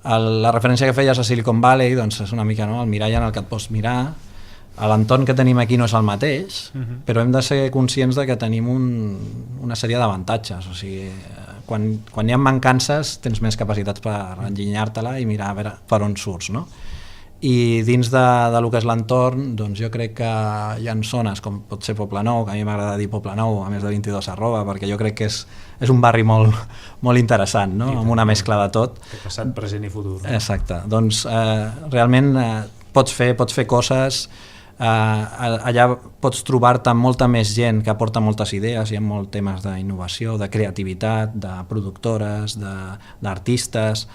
La referència que feies a Silicon Valley doncs és una mica, no? El mirall en el que et pots mirar. L'entorn que tenim aquí no és el mateix, però hem de ser conscients de que tenim una sèrie d'avantatges. O sigui, quan hi ha mancances tens més capacitats per enginyar-te-la i mirar a veure per on surts, no? I dins del que és l'entorn, doncs jo crec que hi ha zones com pot ser Poblenou, que a mi m'agrada dir Poblenou a més de 22 @ perquè jo crec que és un barri molt, molt interessant, no? Amb una mescla de tot. Passat, present i futur. Exacte, doncs realment pots fer coses. Allà pots trobar-te amb molta més gent que aporta moltes idees, hi ha molts temes d'innovació, de creativitat, de productores, d'artistes,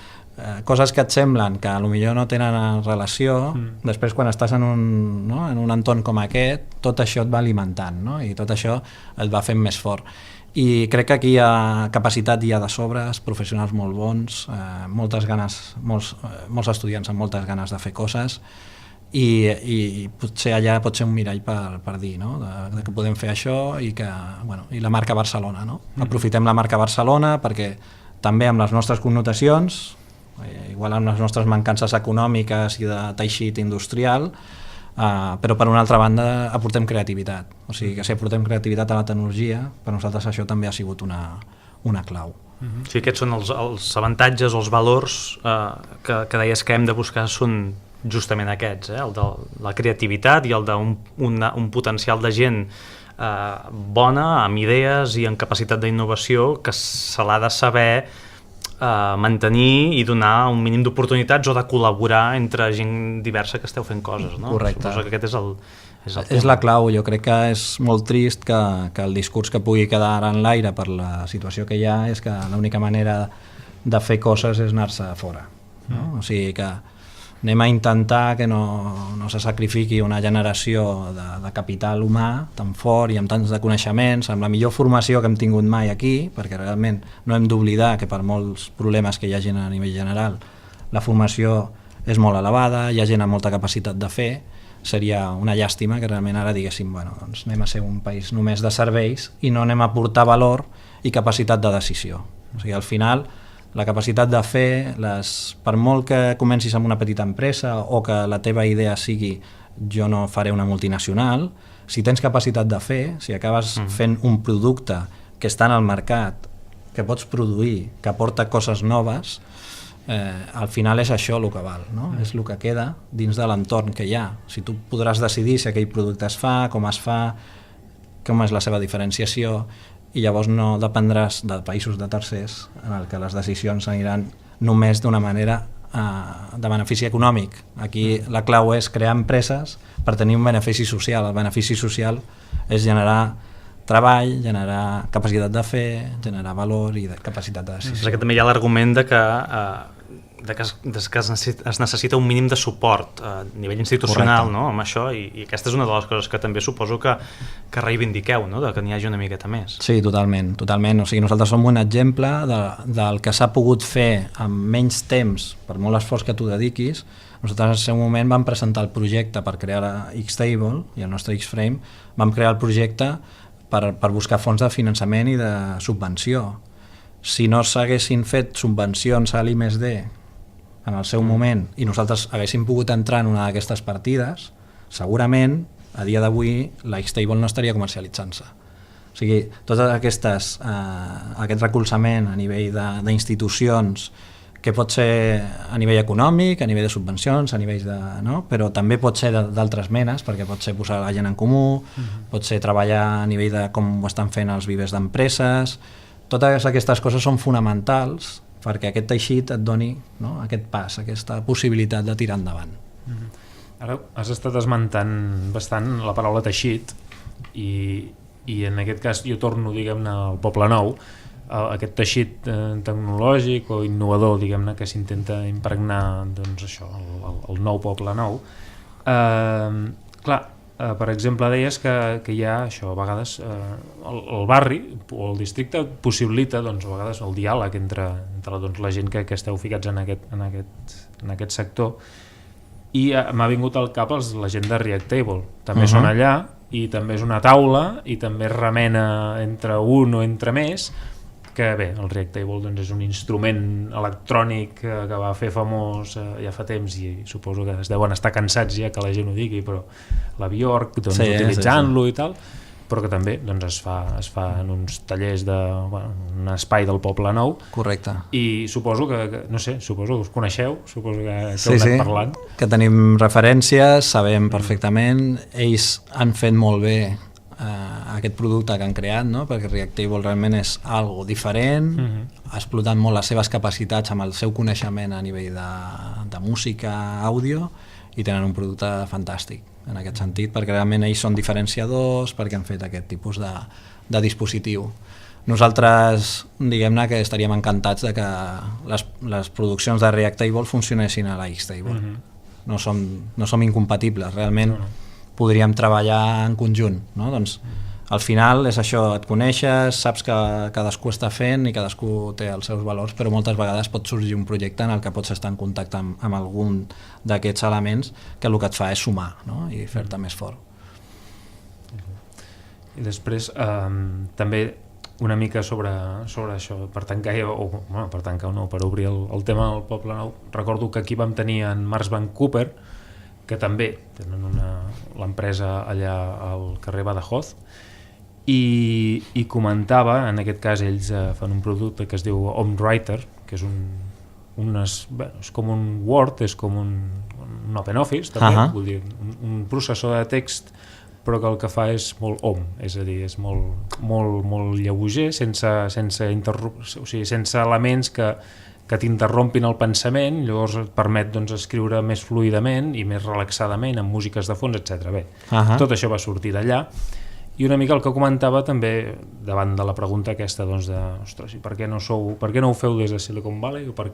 coses que et semblen que potser no tenen relació, després quan estàs en un entorn com aquest, tot això et va alimentant, no? I tot això et va fent més fort. I crec que aquí hi ha capacitat, hi ha de sobres, professionals molt bons, moltes ganes, molts estudiants amb moltes ganes de fer coses, i potser allà pot ser un mirall per dir, no? De que podem fer això i la marca Barcelona, no? Aprofitem la marca Barcelona perquè també amb les nostres connotacions, igual amb les nostres mancances econòmiques i de teixit industrial, però per una altra banda aportem creativitat. O sigui que si aportem creativitat a la tecnologia, per nosaltres això també ha sigut una clau. Sí, aquests són els avantatges o els valors que deies que hem de buscar, són justament aquests, el de la creativitat i el d'un potencial de gent bona, amb idees i amb capacitat d'innovació, que se l'ha de saber mantenir i donar un mínim d'oportunitats o de col·laborar entre gent diversa que esteu fent coses, no? Correcte. Suposo que aquest és el és la clau. Jo crec que és molt trist que el discurs que pugui quedar ara en l'aire per la situació que hi ha és que l'única manera de fer coses és anar-se fora, no? O sigui que anem a intentar que no se sacrifiqui una generació de capital humà tan fort i amb tants de coneixements, amb la millor formació que hem tingut mai aquí, perquè realment no hem d'oblidar que per molts problemes que hi ha gent a nivell general, la formació és molt elevada, hi ha gent amb molta capacitat de fer. Seria una llàstima que realment ara diguéssim, doncs anem a ser un país només de serveis i no anem a aportar valor i capacitat de decisió. O sigui, al final la capacitat de fer, per molt que comencis amb una petita empresa o que la teva idea sigui jo no faré una multinacional, si tens capacitat de fer, si acabes fent un producte que està en el mercat, que pots produir, que aporta coses noves, al final és això el que val, no? És el que queda dins de l'entorn que hi ha. Si tu podràs decidir si aquell producte es fa, com és la seva diferenciació, i llavors no dependràs de països de tercers en el que les decisions aniran només d'una manera de benefici econòmic. Aquí la clau és crear empreses per tenir un benefici social. El benefici social és generar treball, generar capacitat de fer, generar valor i capacitat de decisió. Perquè també hi ha l'argument de que es necessita un mínim de suport a nivell institucional, no? Amb això, i aquesta és una de les coses que també suposo que reivindiqueu, no? De que n'hi hagi una miqueta més. Sí, totalment. O sigui, nosaltres som un exemple del que s'ha pogut fer amb menys temps, per molt esforç que tu dediquis. Nosaltres en el seu moment vam presentar el projecte per crear Xtable i el nostre Xframe, vam crear el projecte per buscar fons de finançament i de subvenció. Si no s'haguessin fet subvencions a l'I+D en el seu moment i nosaltres haguéssim pogut entrar en una d'aquestes partides, segurament a dia d'avui la Xtable no estaria comercialitzant-se. O sigui, tot aquest recolzament a nivell d'institucions, que pot ser a nivell econòmic, a nivell de subvencions, a nivell però també pot ser d'altres menes, perquè pot ser posar la gent en comú, pot ser treballar a nivell de com ho estan fent els vivers d'empreses. totes aquestes coses són fonamentals perquè aquest teixit et doni, no, aquest pas, aquesta possibilitat de tirar endavant. Ara has estat esmentant bastant la paraula teixit i en aquest cas jo torno, diguem-ne, al Poble Nou, aquest teixit tecnològic o innovador, diguem-ne, que s'intenta impregnar, doncs això, el nou Poble Nou. Clar, per exemple, deies que hi ha això, a vegades el barri o el districte possibilita, doncs, a vegades el diàleg entre doncs, la gent que esteu ficats en aquest sector, i m'ha vingut al cap la gent de React Table, també són allà i també és una taula i també es remena entre un o entre més, que bé, el React Table doncs, és un instrument electrònic que va fer famós ja fa temps i suposo que es deuen estar cansats ja que la gent ho digui, però la Bjork doncs, utilitzant-lo i tal, però que també doncs, es fa en uns tallers un espai del Poble Nou. Correcte. I suposo que no sé, suposo que us coneixeu, suposo que heu anat parlant. Que tenim referències, sabem perfectament, ells han fet molt bé aquest producte que han creat, no? Perquè React Table realment és algo diferent, ha explotat molt les seves capacitats amb el seu coneixement a nivell de música, àudio, i tenen un producte fantàstic en aquest sentit, perquè realment ells són diferenciadors, perquè han fet aquest tipus de dispositiu. Nosaltres, diguem-ne que estaríem encantats de que les produccions de React Table funcionessin a la X-Table. No som incompatibles, realment podríem treballar en conjunt, no? Doncs al final és això, et coneixes, saps que cadascú està fent i cadascú té els seus valors, però moltes vegades pot sorgir un projecte en el que pots estar en contacte amb algun d'aquests elements que el que et fa és sumar, no? I fer-te més fort. I després també una mica sobre això, per tancar per obrir el tema del Poble Nou, recordo que aquí vam tenir en Mars Van Cooper, que també tenen l'empresa allà al carrer Badajoz, i comentava, en aquest cas ells fan un producte que es diu OpenWriter, que és és com un Word, és com un OpenOffice també, vull dir, un processor de text, però que el que fa és molt és a dir, és molt lleuger, sense elements que t'interrompin el pensament, llavors et permet doncs, escriure més fluidament i més relaxadament, amb músiques de fons, etc. Bé, tot això va sortir d'allà. I una mica el que comentava també, davant de la pregunta aquesta, doncs, ostres, per què no ho feu des de Silicon Valley, o per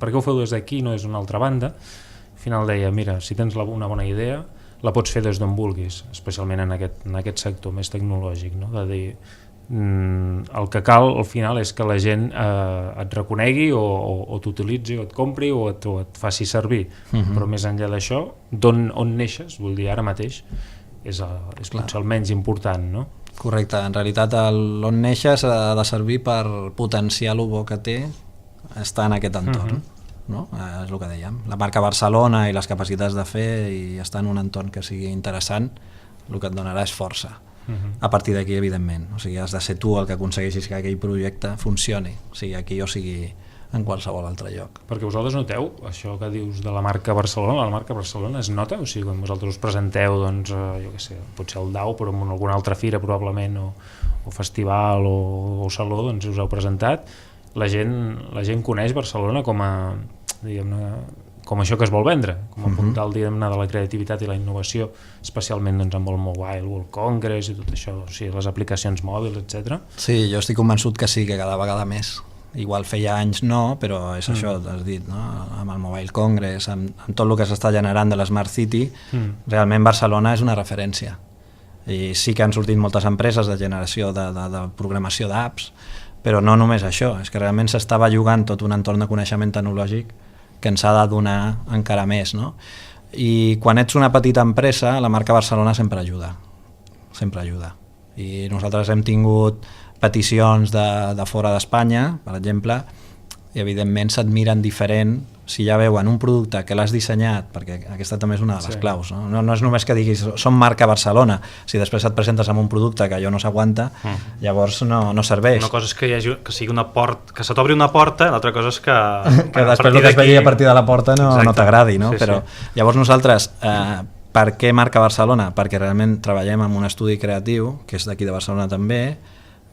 què ho feu des d'aquí i no des d'una altra banda? Al final deia, mira, si tens una bona idea, la pots fer des d'on vulguis, especialment en aquest sector més tecnològic, no? De dir, el que cal al final és que la gent et reconegui o t'utilitzi o et compri o et faci servir, però més enllà d'això, on neixes, vull dir, ara mateix és potser el menys important, no? Correcte, en realitat on neixes ha de servir per potenciar el bo que té estar en aquest entorn, no? És el que dèiem, la marca Barcelona i les capacitats de fer i estar en un entorn que sigui interessant, el que et donarà és força. A partir d'aquí, evidentment, o sigui, has de ser tu el que aconsegueixis que aquell projecte funcioni, sigui aquí o sigui en qualsevol altre lloc. Perquè vosaltres noteu això que dius de la marca Barcelona, la marca Barcelona es nota? O sigui, quan vosaltres us presenteu, doncs, jo què sé, potser el DAO, però en alguna altra fira probablement, o festival o saló, doncs us heu presentat, la gent coneix Barcelona com a, diguem-ne, com això que es vol vendre, com a puntal, diguem-ne, de la creativitat i la innovació, especialment doncs, amb el Mobile World Congress i tot això, o sigui, les aplicacions mòbils, etc. Sí, jo estic convençut que sí, que cada vegada més. Igual feia anys no, però és això, has dit, no? Amb el Mobile Congress, amb tot el que s'està generant de l'Smart City, realment Barcelona és una referència. I sí que han sortit moltes empreses de generació de programació d'apps, però no només això, és que realment s'estava jugant tot un entorn de coneixement tecnològic que ens ha de donar encara més, no? I quan ets una petita empresa, la marca Barcelona sempre ajuda. I nosaltres hem tingut peticions de fora d'Espanya, per exemple, i evidentment se't miren diferent si ja veuen un producte que l'has dissenyat, perquè aquesta també és una de les claus, no? No és només que diguis som marca Barcelona, si després et presentes amb un producte que allò no s'aguanta, llavors no serveix. Una cosa és que sigui una porta, que se t'obri una porta, l'altra cosa és que després el que es vegi a partir de la porta no t'agradi, no? Sí, però llavors nosaltres, per què marca Barcelona? Perquè realment treballem amb un estudi creatiu, que és d'aquí de Barcelona també,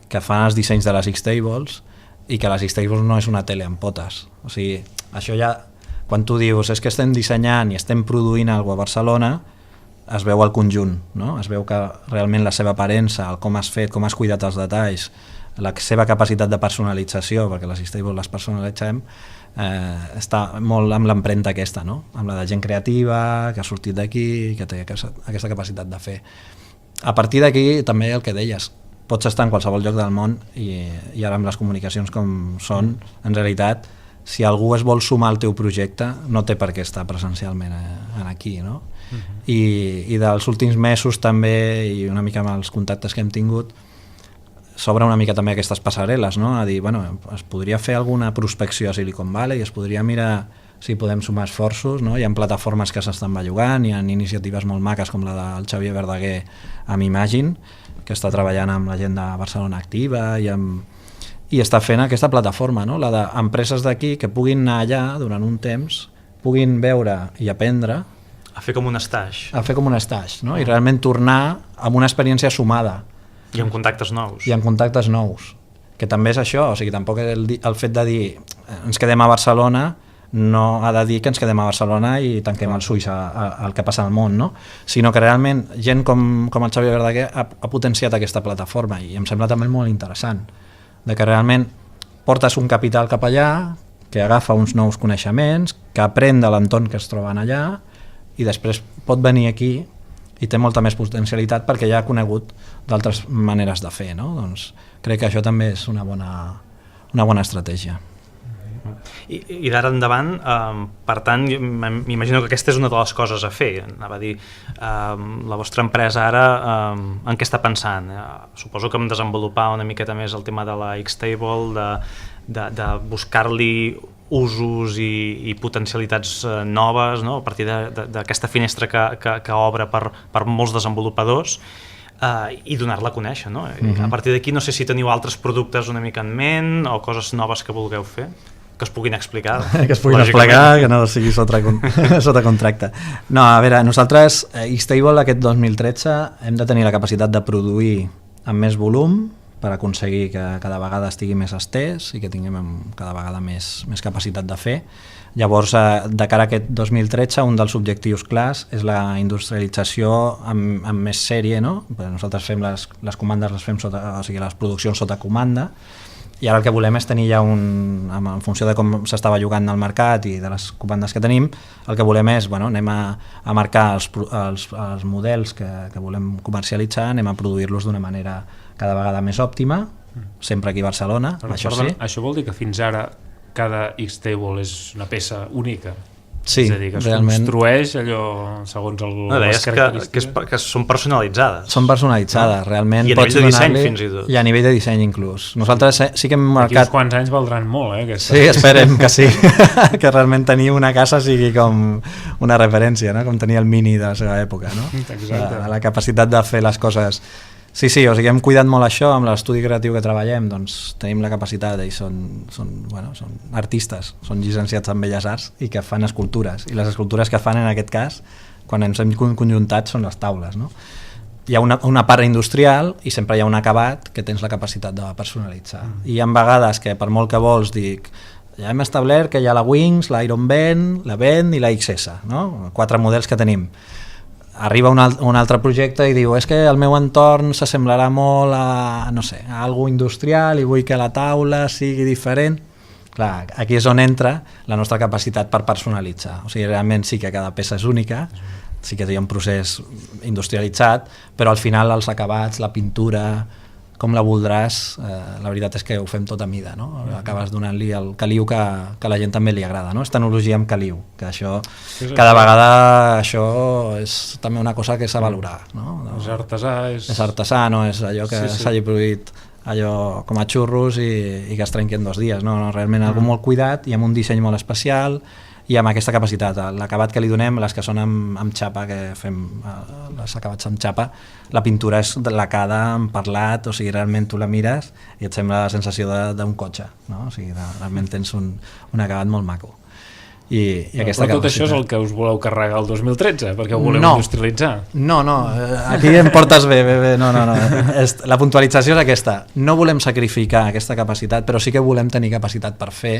que fan els dissenys de les X-Tables, i que les X-Tables no és una tele amb potes. O sigui, això ja, quan tu dius és que estem dissenyant i estem produint alguna cosa a Barcelona, es veu el conjunt, no? Es veu que realment la seva aparença, el com has fet, com has cuidat els detalls, la seva capacitat de personalització, perquè les X-Tables les personalitzem, està molt amb l'empremta aquesta, no? Amb la de gent creativa, que ha sortit d'aquí, que té aquesta capacitat de fer. A partir d'aquí, també el que deies, pots estar en qualsevol lloc del món i ara amb les comunicacions com són, en realitat, si algú es vol sumar al teu projecte, no té per què estar presencialment aquí, no? I dels últims mesos també, i una mica amb els contactes que hem tingut, s'obre una mica també aquestes passarel·les, no? A dir, bueno, es podria fer alguna prospecció a Silicon Valley, es podria mirar si podem sumar esforços, no? Hi ha plataformes que s'estan bellugant, hi ha iniciatives molt maques com la del Xavier Verdaguer amb Imagine, que està treballant amb la gent de Barcelona Activa i està fent aquesta plataforma, no? La d'empreses d'aquí que puguin anar allà durant un temps, puguin veure i aprendre a fer com un stage. A fer com un stage, no? I realment tornar amb una experiència sumada. I amb contactes nous. I amb contactes nous. Que també és això, o sigui, tampoc el fet de dir ens quedem a Barcelona no ha de dir que ens quedem a Barcelona i tanquem els ulls al que passa al món, no? Sinó que realment gent com el Xavier Verdaguer ha potenciat aquesta plataforma i em sembla també molt interessant, de que realment portes un capital cap allà, que agafa uns nous coneixements, que aprèn de l'entorn que es troben allà i després pot venir aquí i té molta més potencialitat perquè ja ha conegut d'altres maneres de fer, no? Doncs crec que això també és una bona estratègia. I d'ara endavant, per tant, m'imagino que aquesta és una de les coses a fer. Anava a dir, la vostra empresa ara en què està pensant? Suposo que en desenvolupar una miqueta més el tema de la X-Table, de buscar-li usos i potencialitats noves, no? A partir d'aquesta finestra que obre per molts desenvolupadors, i donar-la a conèixer, no? A partir d'aquí no sé si teniu altres productes una mica en ment o coses noves que vulgueu fer que es puguin explicar. Que es puguin explicar, que no sigui sota contracte. No, a veure, nosaltres X-Table aquest 2013 hem de tenir la capacitat de produir amb més volum per aconseguir que cada vegada estigui més estès i que tinguem cada vegada més capacitat de fer. Llavors, de cara a aquest 2013, un dels objectius clars és la industrialització amb més sèrie, no? Nosaltres fem les comandes, les fem o sigui, les produccions sota comanda, i ara el que volem és tenir ja en funció de com s'estava jugant al mercat i de les comandes que tenim, el que volem és, bueno, anem a marcar els models que volem comercialitzar, anem a produir-los d'una manera cada vegada més òptima, sempre aquí a Barcelona, això sí. Això vol dir que fins ara cada X-Table és una peça única? Sí, és a dir, que es realment construeix allò segons les característiques? Que són personalitzades. Són personalitzades, realment. I a nivell de disseny fins i tot. I a nivell de disseny inclús. Nosaltres sí que hem marcat... Aquí uns quants anys valdran molt, aquesta. Sí, esperem que sí. Que realment tenir una casa sigui com una referència, no? Com tenir el Mini de la seva època, no? Exacte. La capacitat de fer les coses... Sí, o sigui, hem cuidat molt això, amb l'estudi creatiu que treballem, doncs tenim la capacitat i són artistes, són llicenciats en Belles Arts i que fan escultures, i les escultures que fan en aquest cas, quan ens hem conjuntat, són les taules, no? Hi ha una part industrial i sempre hi ha un acabat que tens la capacitat de personalitzar. I hi ha vegades que per molt que vols dic, ja hem establert que hi ha la Wings, la Iron Ben, la Ben i la XS, no? 4 models que tenim. Arriba un altre projecte i diu és que el meu entorn s'assemblarà molt a, no sé, a algo industrial i vull que la taula sigui diferent. Clar, aquí és on entra la nostra capacitat per personalitzar. O sigui, realment sí que cada peça és única, sí que hi ha un procés industrialitzat, però al final els acabats, la pintura, com la voldràs, la veritat és que ho fem tot a mida, no? Acabes donant-li el caliu que a la gent també li agrada, no? És tecnologia amb caliu, que això, cada vegada això és també una cosa que s'ha de valorar, no? És artesà, és artesà, no és allò que s'hagi produït allò com a xurros i que es trenqui en 2 dies, no? Realment algo molt cuidat i amb un disseny molt especial i amb aquesta capacitat, l'acabat que li donem, les que són amb xapa, que fem els acabats amb xapa, la pintura és lacada, amb perlat, o sigui, realment tu la mires i et sembla la sensació d'un cotxe, no? O sigui, realment tens un acabat molt maco. aquesta Però tot capacitat. això és el que us voleu carregar el 2013, perquè ho voleu industrialitzar. No, aquí em portes bé. No. La puntualització és aquesta. No volem sacrificar aquesta capacitat, però sí que volem tenir capacitat per fer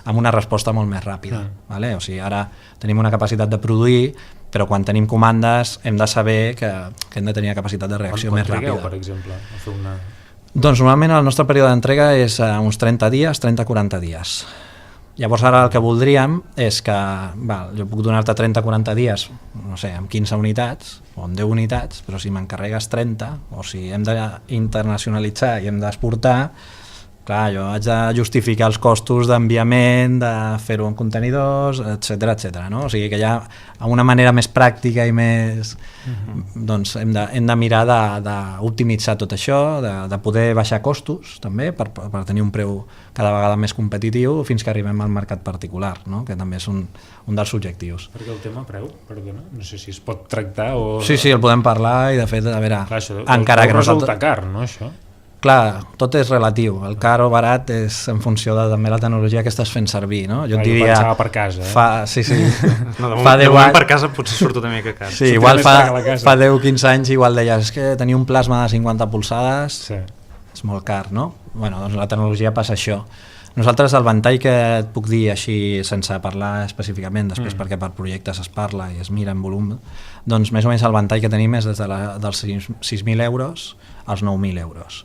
amb una resposta molt més ràpida. Vale? O sigui, ara tenim una capacitat de produir, però quan tenim comandes hem de saber que hem de tenir capacitat de reacció més ràpida. Per exemple, a fer una... Doncs normalment el nostre període d'entrega és uns 30 dies, 30-40 dies. Llavors ara el que voldríem és que jo puc donar-te 30-40 dies, no sé, amb 15 unitats o amb 10 unitats, però si m'encarregues 30 o si hem d'internacionalitzar i hem d'exportar, clar, jo haig de justificar els costos d'enviament, de fer-ho en contenidors, etc. No? O sigui que ja amb una manera més pràctica i més... doncs hem de mirar d'optimitzar tot això, de poder baixar costos també per tenir un preu cada vegada més competitiu fins que arribem al mercat particular, no? Que també és un dels objectius. Perquè el tema preu, perdona, no sé si es pot tractar o... Sí, el podem parlar i de fet, a veure... Clar, això encara que resulta car, no, això? Clar, tot és relatiu, el car o barat és en funció de també la tecnologia que estàs fent servir, no? Jo et diria... pensava per casa, Sí. No, de moment per casa potser surt una mica car. Sí, igual fa 10-15 anys igual deies, és que tenir un plasma de 50 polzades és molt car, no? Bueno, doncs la tecnologia passa això. Nosaltres el ventall que et puc dir així sense parlar específicament, després perquè per projectes es parla i es mira en volum, doncs més o menys el ventall que tenim és des dels 6.000 euros als 9.000 euros.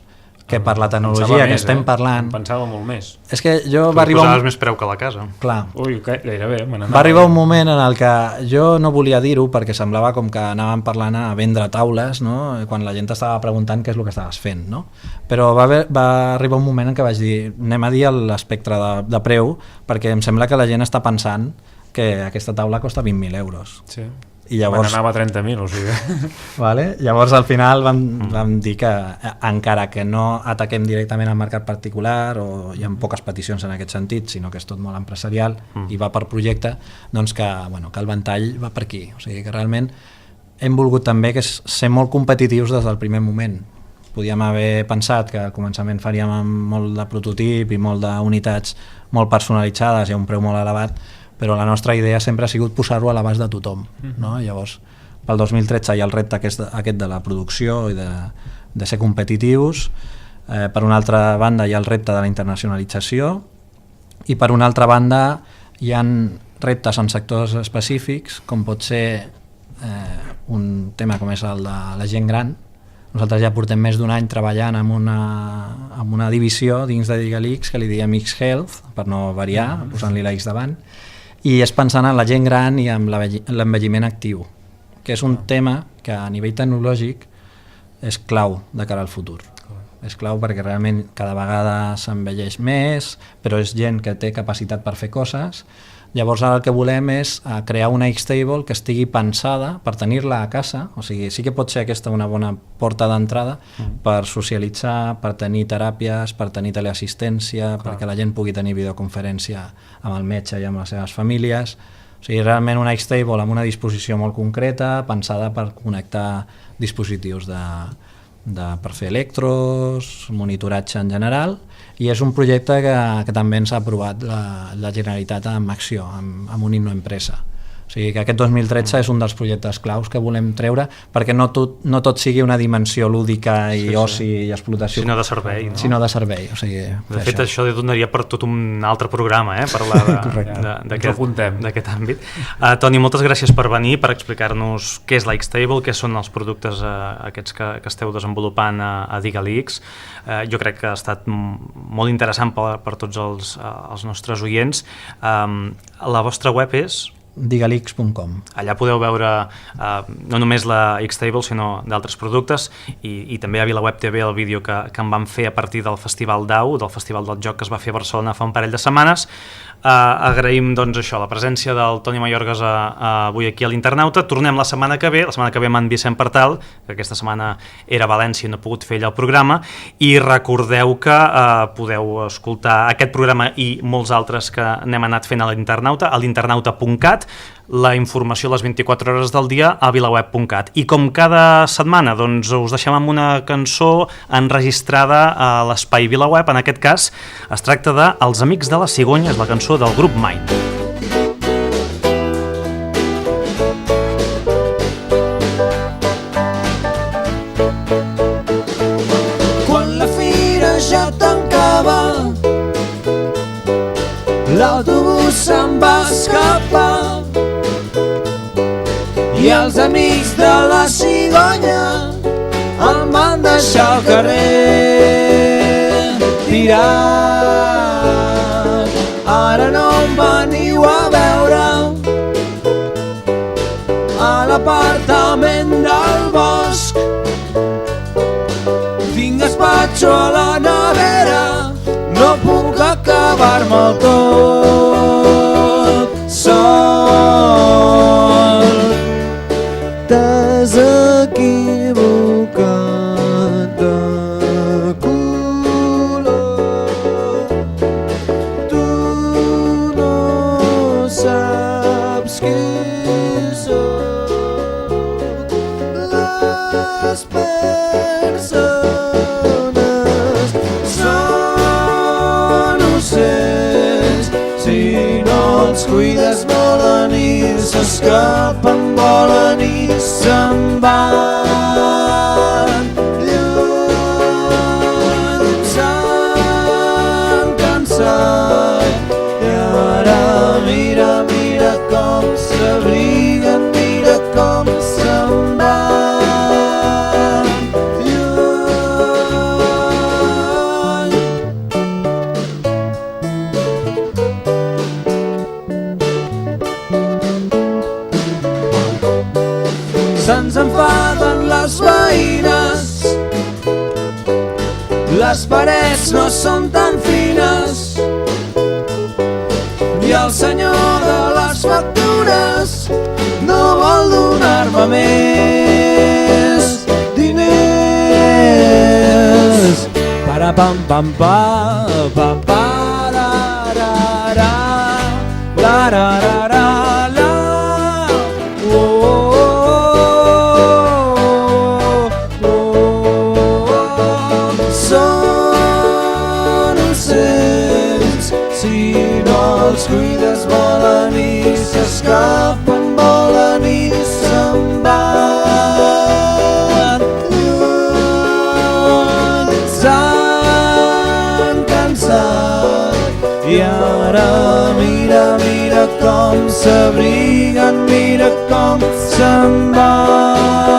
Que per la tecnologia que estem parlant... Pensava molt més. És que jo va arribar... Posaves més preu que la casa. Clar. Ui, gairebé. Va arribar un moment en el que jo no volia dir-ho perquè semblava com que anàvem parlant a vendre taules, no? Quan la gent estava preguntant què és el que estaves fent, no? Però va arribar un moment en què vaig dir anem a dir l'espectre de preu perquè em sembla que la gent està pensant que aquesta taula costa 20.000 euros. Sí. I llavors... anava a 30.000, o sigui... Vale? Llavors al final vam dir que encara que no ataquem directament al mercat particular o hi ha poques peticions en aquest sentit, sinó que és tot molt empresarial i va per projecte, doncs que el ventall va per aquí. O sigui que realment hem volgut també ser molt competitius des del primer moment. Podíem haver pensat que al començament faríem molt de prototip i molt d'unitats molt personalitzades i a un preu molt elevat, però la nostra idea sempre ha sigut posar-ho a l'abast de tothom, no? Llavors, pel 2013 hi ha el repte aquest de la producció i de ser competitius, per una altra banda hi ha el repte de la internacionalització i per una altra banda hi ha reptes en sectors específics, com pot ser un tema com és el de la gent gran. Nosaltres ja portem més d'un any treballant amb una divisió dins de Digalix que li diem X-Health, per no variar, posant-li la X davant, i és pensant en la gent gran i en l'envelliment actiu, que és un tema que a nivell tecnològic és clau de cara al futur. És clau perquè realment cada vegada s'envelleix més, però és gent que té capacitat per fer coses. Llavors ara el que volem és crear una X-Table que estigui pensada per tenir-la a casa, o sigui, sí que pot ser aquesta una bona porta d'entrada per socialitzar, per tenir teràpies, per tenir teleassistència, perquè la gent pugui tenir videoconferència amb el metge i amb les seves famílies. O sigui, realment una X-Table amb una disposició molt concreta, pensada per connectar dispositius per fer electros, monitoratge en general, i és un projecte que també ens ha aprovat la Generalitat amb acció, amb un Innoempresa. O sigui que aquest 2013 és un dels projectes claus que volem treure perquè no tot sigui una dimensió lúdica i oci i explotació, sinó de servei, no? Sinó de servei. O sigui, de fet, això donaria per tot un altre programa, parlar d'aquest àmbit. Toni, moltes gràcies per venir, per explicar-nos què és la X-Table, què són els productes aquests que esteu desenvolupant a Digalix. Jo crec que ha estat molt interessant per tots els nostres oients. La vostra web és digalix.com. Allà podeu veure no només la X-Table sinó d'altres productes i també a VilaWeb TV el vídeo que en vam fer a partir del Festival DAU, del Festival del Joc que es va fer a Barcelona fa un parell de setmanes. Agraïm doncs això, la presència del Toni Mayorgas avui aquí a l'Internauta. Tornem la setmana que ve amb en Vicent Partal, que aquesta setmana era a València i no ha pogut fer allà el programa, i recordeu que podeu escoltar aquest programa i molts altres que n'hem anat fent a l'Internauta, a l'internauta.cat, la informació a les 24 hores del dia a vilaweb.cat. I com cada setmana, doncs us deixem amb una cançó enregistrada a l'espai VilaWeb. En aquest cas es tracta de Els Amics de la Cigonya, és la cançó del grup Mind. se'n va escapar i els amics de la cigonya el van deixar al carrer tirat. Ara no em veniu a veure a l'apartament del bosc. Tinc gaspatxo a la nevera, no puc acabar-me'l tot sol. T'has equivocat de color, tu no saps qui sóc. Les persones són ocells, si no els cuides volen i s'escapen, volen i se'n van lluny. S'han cansat i ara mira, mira com s'abriguen, mira com se'n van lluny. Se'ns enfaden les veïnes, les parets no són tan fines i el senyor de les factures no vol donar-me més diners. Para pam pam pa pa pa ra ra ra la ra ra ra la. Són ocells, si no els cuides volen i s'escapen, volen i se'n van lluny. S'han cansat i ara mira, mira com s'abriguen, mira com se'n van.